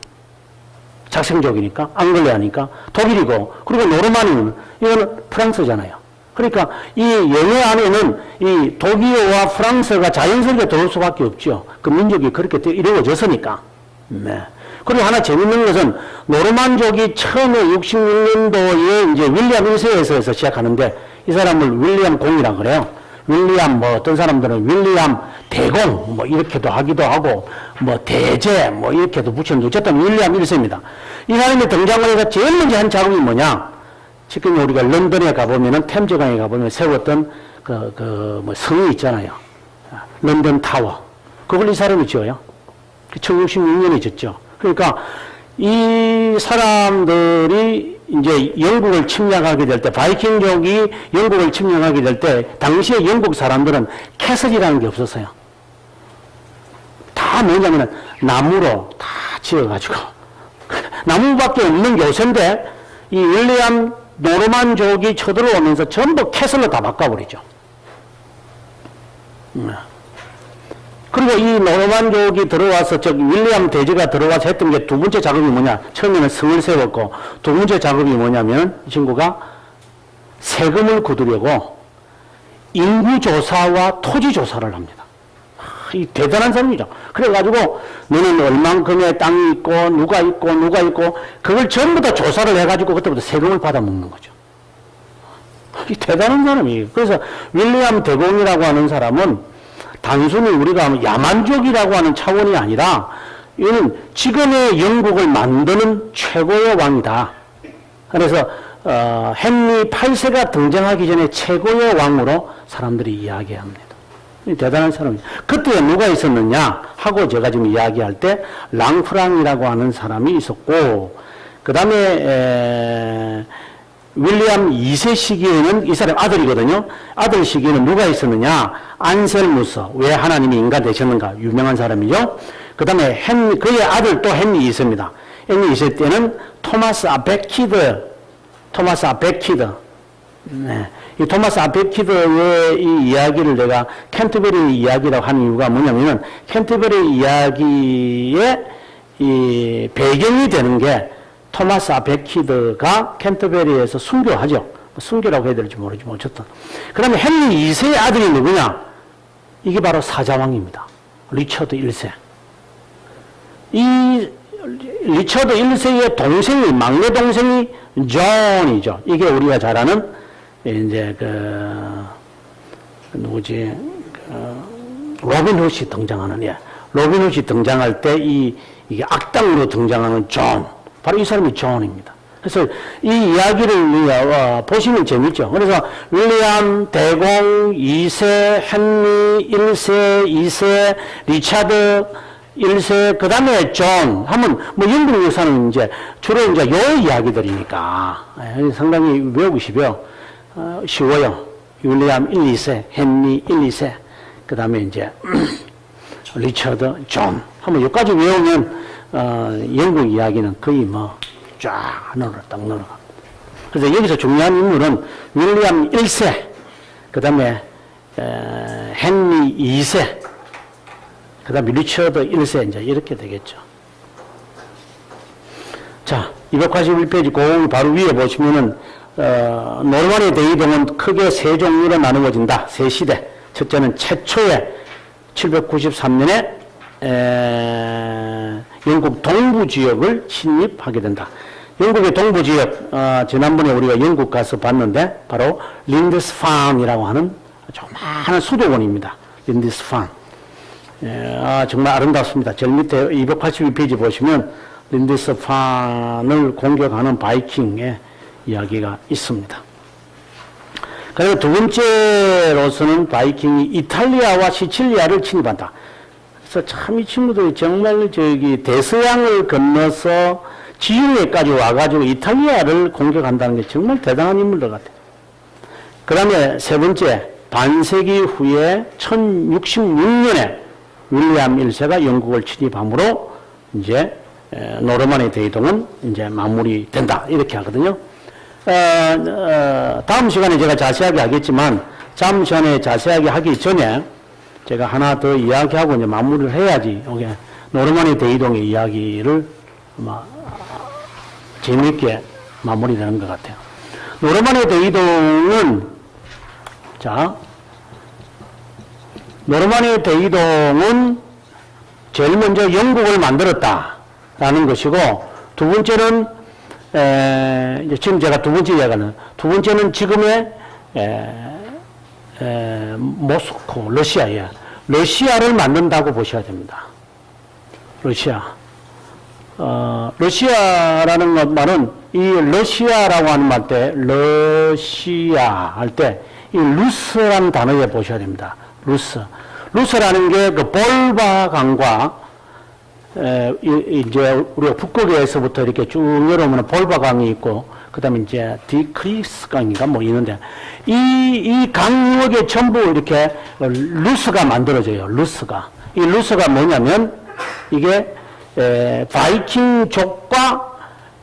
작생족이니까, 앙글레아니까 독일이고, 그리고 노르만은 이거는 프랑스잖아요. 그러니까 이 영어 안에는 이 독일어와 프랑스가 자연스럽게 들어올 수밖에 없죠. 그 민족이 그렇게 이루어졌으니까. 네. 그리고 하나 재밌는 것은 노르만족이 처음에 66년도에 이제 윌리엄 1세에서 시작하는데 이 사람을 윌리엄 공이라고 그래요. 윌리엄 어떤 사람들은 윌리엄 대공 이렇게도 하기도 하고 대제 이렇게도 붙였는데 어쨌든 윌리엄 1세입니다. 이 사람이 등장을 해서 제일 먼저 한 작업이 뭐냐? 지금 우리가 런던에 가보면은 템즈강에 가보면 세웠던 성이 있잖아요. 런던 타워. 그걸 이 사람이 지어요. 1066년에 짓죠. 그러니까 이 사람들이 이제 영국을 침략하게 될 때, 바이킹족이 영국을 침략하게 될 때, 당시에 영국 사람들은 캐슬이라는 게 없었어요. 다 뭐냐면은 나무로 다 지어가지고, 나무밖에 없는 요새인데, 이 윌리엄 노르만족이 쳐들어오면서 전부 캐슬로 다 바꿔버리죠. 그리고 이 노르만족이 들어와서 윌리엄 대제가 들어와서 했던 게 두 번째 작업이 뭐냐? 처음에는 성을 세웠고 두 번째 작업이 뭐냐면 이 친구가 세금을 거두려고 인구 조사와 토지 조사를 합니다. 이 대단한 사람이죠. 그래가지고 너는 얼만큼의 땅이 있고 누가 있고 그걸 전부 다 조사를 해가지고 그때부터 세금을 받아먹는 거죠. 이 대단한 사람이에요. 그래서 윌리엄 대공이라고 하는 사람은 단순히 우리가 야만족이라고 하는 차원이 아니라 이는 지금의 영국을 만드는 최고의 왕이다. 그래서 헨리 8세가 등장하기 전에 최고의 왕으로 사람들이 이야기합니다. 대단한 사람이죠. 그때 누가 있었느냐 하고 제가 지금 이야기할 때 랑프랑이라고 하는 사람이 있었고, 그 다음에 윌리엄 2세 시기에는 이 사람 아들이거든요. 아들 시기에는 누가 있었느냐? 안셀무스. 왜 하나님이 인간 되셨는가? 유명한 사람이죠. 그 다음에 그의 아들 또 헨리 2세입니다. 헨리 2세 때는 토마스 아베키드. 네. 이 토마스 아베키드의 이 이야기를 내가 캔터베리 이야기라고 하는 이유가 뭐냐면은 캔터베리 이야기의 이 배경이 되는 게 토마스 아베키드가 캔터베리에서 순교하죠. 순교라고 해야 될지 모르지만 어쨌든. 그 다음에 헨리 2세의 아들이 누구냐? 이게 바로 사자왕입니다. 리처드 1세. 이 리처드 1세의 동생이, 막내 동생이 존이죠. 이게 우리가 잘 아는 이제 누구지? 로빈 훗이 등장하는, 로빈 훗이 등장할 때 이게 악당으로 등장하는 존. 바로 이 사람이 존입니다. 그래서 이 이야기를 보시면 재밌죠. 그래서 윌리엄 대공 2세, 헨리 1세, 2세, 리차드 1세, 그 다음에 존 하면 뭐 영국 역사는 이제 주로 이제 요 이야기들이니까 상당히 외우기 쉬워요. 윌리엄 1, 2세, 헨리 1, 2세, 그 다음에 이제 리처드, 존 하면 여기까지 외우면 영국 이야기는 거의 뭐 쫙 딱 넘어갑니다. 그래서 여기서 중요한 인물은 윌리엄 1세, 그 다음에 헨리 2세, 그 다음에 리처드 1세, 이제 이렇게 되겠죠. 자, 281페이지 그 바로 위에 보시면은 노르만의 대이동은 크게 세 종류로 나누어진다. 세 시대. 첫째는 최초의 793년에 영국 동부 지역을 침입하게 된다. 영국의 동부 지역, 지난번에 우리가 영국 가서 봤는데 바로 린드스판이라고 하는 조그마한 수도원입니다. 린드스판. 정말 아름답습니다. 제일 밑에 282페이지 보시면 린드스판을 공격하는 바이킹의 이야기가 있습니다. 그리고 두 번째로서는 바이킹이 이탈리아와 시칠리아를 침입한다. 그래서 참 이 친구들이 정말 대서양을 건너서 지중해까지 와가지고 이탈리아를 공격한다는 게 정말 대단한 인물들 같아요. 그 다음에 세 번째, 반세기 후에 1066년에 윌리엄 1세가 영국을 침입함으로 이제 노르만의 대이동은 이제 마무리된다. 이렇게 하거든요. 다음 시간에 제가 자세하게 하겠지만, 다음 시간에 자세하게 하기 전에 제가 하나 더 이야기하고 이제 마무리를 해야지, 이게 노르만의 대이동의 이야기를 아마 재미있게 마무리되는 것 같아요. 노르만의 대이동은, 노르만의 대이동은 제일 먼저 영국을 만들었다라는 것이고, 두 번째는 이제 지금 제가 두 번째 이야기하는, 두 번째는 지금의 모스코, 러시아를 만든다고 보셔야 됩니다. 러시아라는 말은 이 러시아라고 하는 말 때, 러시아 할 때 이 루스라는 단어에 보셔야 됩니다. 루스라는 게 그 볼바 강과 이제 우리가 북극에서부터 이렇게 쭉 내려오면 볼바 강이 있고, 그 다음에 이제 디크리스 강인가 뭐 있는데, 이 강역에 전부 이렇게 루스가 만들어져요. 루스가. 이 루스가 뭐냐면, 이게, 바이킹족과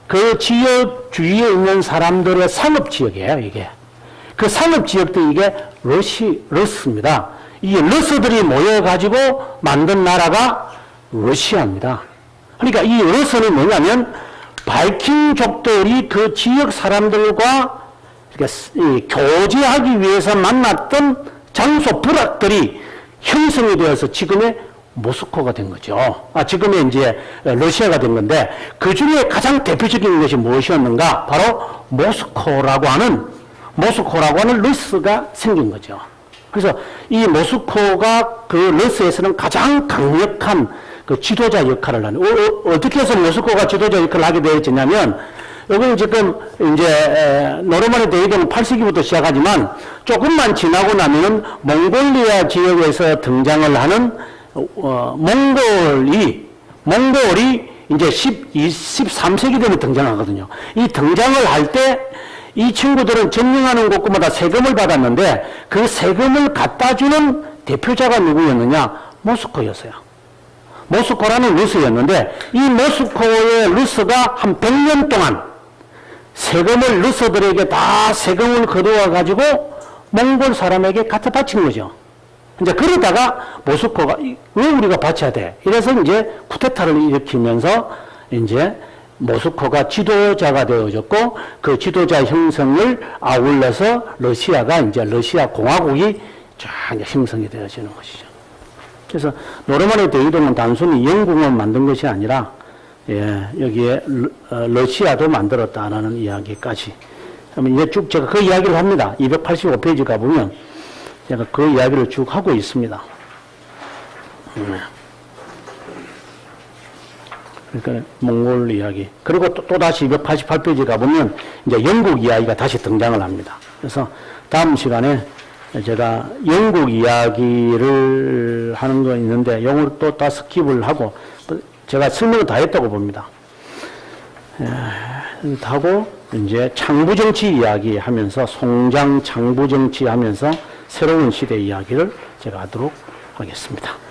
그 지역 주위에 있는 사람들의 상업지역이에요, 이게. 그 상업지역도 이게 러스입니다. 이 러스들이 모여가지고 만든 나라가 러시아입니다. 그러니까 이 러스는 뭐냐면, 바이킹족들이 그 지역 사람들과 이렇게 교제하기 위해서 만났던 장소 부락들이 형성이 되어서 지금의 모스크바가 된 거죠. 지금의 이제 러시아가 된 건데, 그 중에 가장 대표적인 것이 무엇이었는가? 바로 모스크바라고 하는 러스가 생긴 거죠. 그래서 이 모스크바가 그 러스에서는 가장 강력한 그 지도자 역할을 하는, 어떻게 해서 모스크바가 지도자 역할을 하게 되었냐면, 여기는 지금 이제 노르만의 대위대는 8세기부터 시작하지만 조금만 지나고 나면은 몽골리아 지역에서 등장을 하는 몽골이 이제 13세기 되면 등장하거든요. 이 등장을 할 때 이 친구들은 점령하는 곳마다 세금을 받았는데, 그 세금을 갖다 주는 대표자가 누구였느냐? 모스크바였어요. 모스크바라는 루스였는데, 이 모스크바의 루스가 한 100년 동안 세금을 루스들에게 다 세금을 거두어 가지고 몽골 사람에게 갖다 바친 거죠. 이제 그러다가 모스크바가 왜 우리가 바쳐야 돼? 이래서 이제 쿠데타를 일으키면서 이제 모스크바가 지도자가 되어졌고, 그 지도자 형성을 아울러서 러시아가 이제 러시아 공화국이 쫙 형성이 되어지는 것이죠. 그래서 노르만의 대이동은 단순히 영국만 만든 것이 아니라, 여기에 러시아도 만들었다라는 이야기까지. 그러면 이제 쭉 제가 그 이야기를 합니다. 285페이지 가보면 제가 그 이야기를 쭉 하고 있습니다. 그러니까 몽골 이야기. 그리고 또 다시 288페이지 가보면 이제 영국 이야기가 다시 등장을 합니다. 그래서 다음 시간에 제가 영국 이야기를 하는 거 있는데, 영어를 또 다 스킵을 하고, 제가 설명을 다 했다고 봅니다. 하고, 이제 창부정치 이야기 하면서, 송장 창부정치 하면서 새로운 시대 이야기를 제가 하도록 하겠습니다.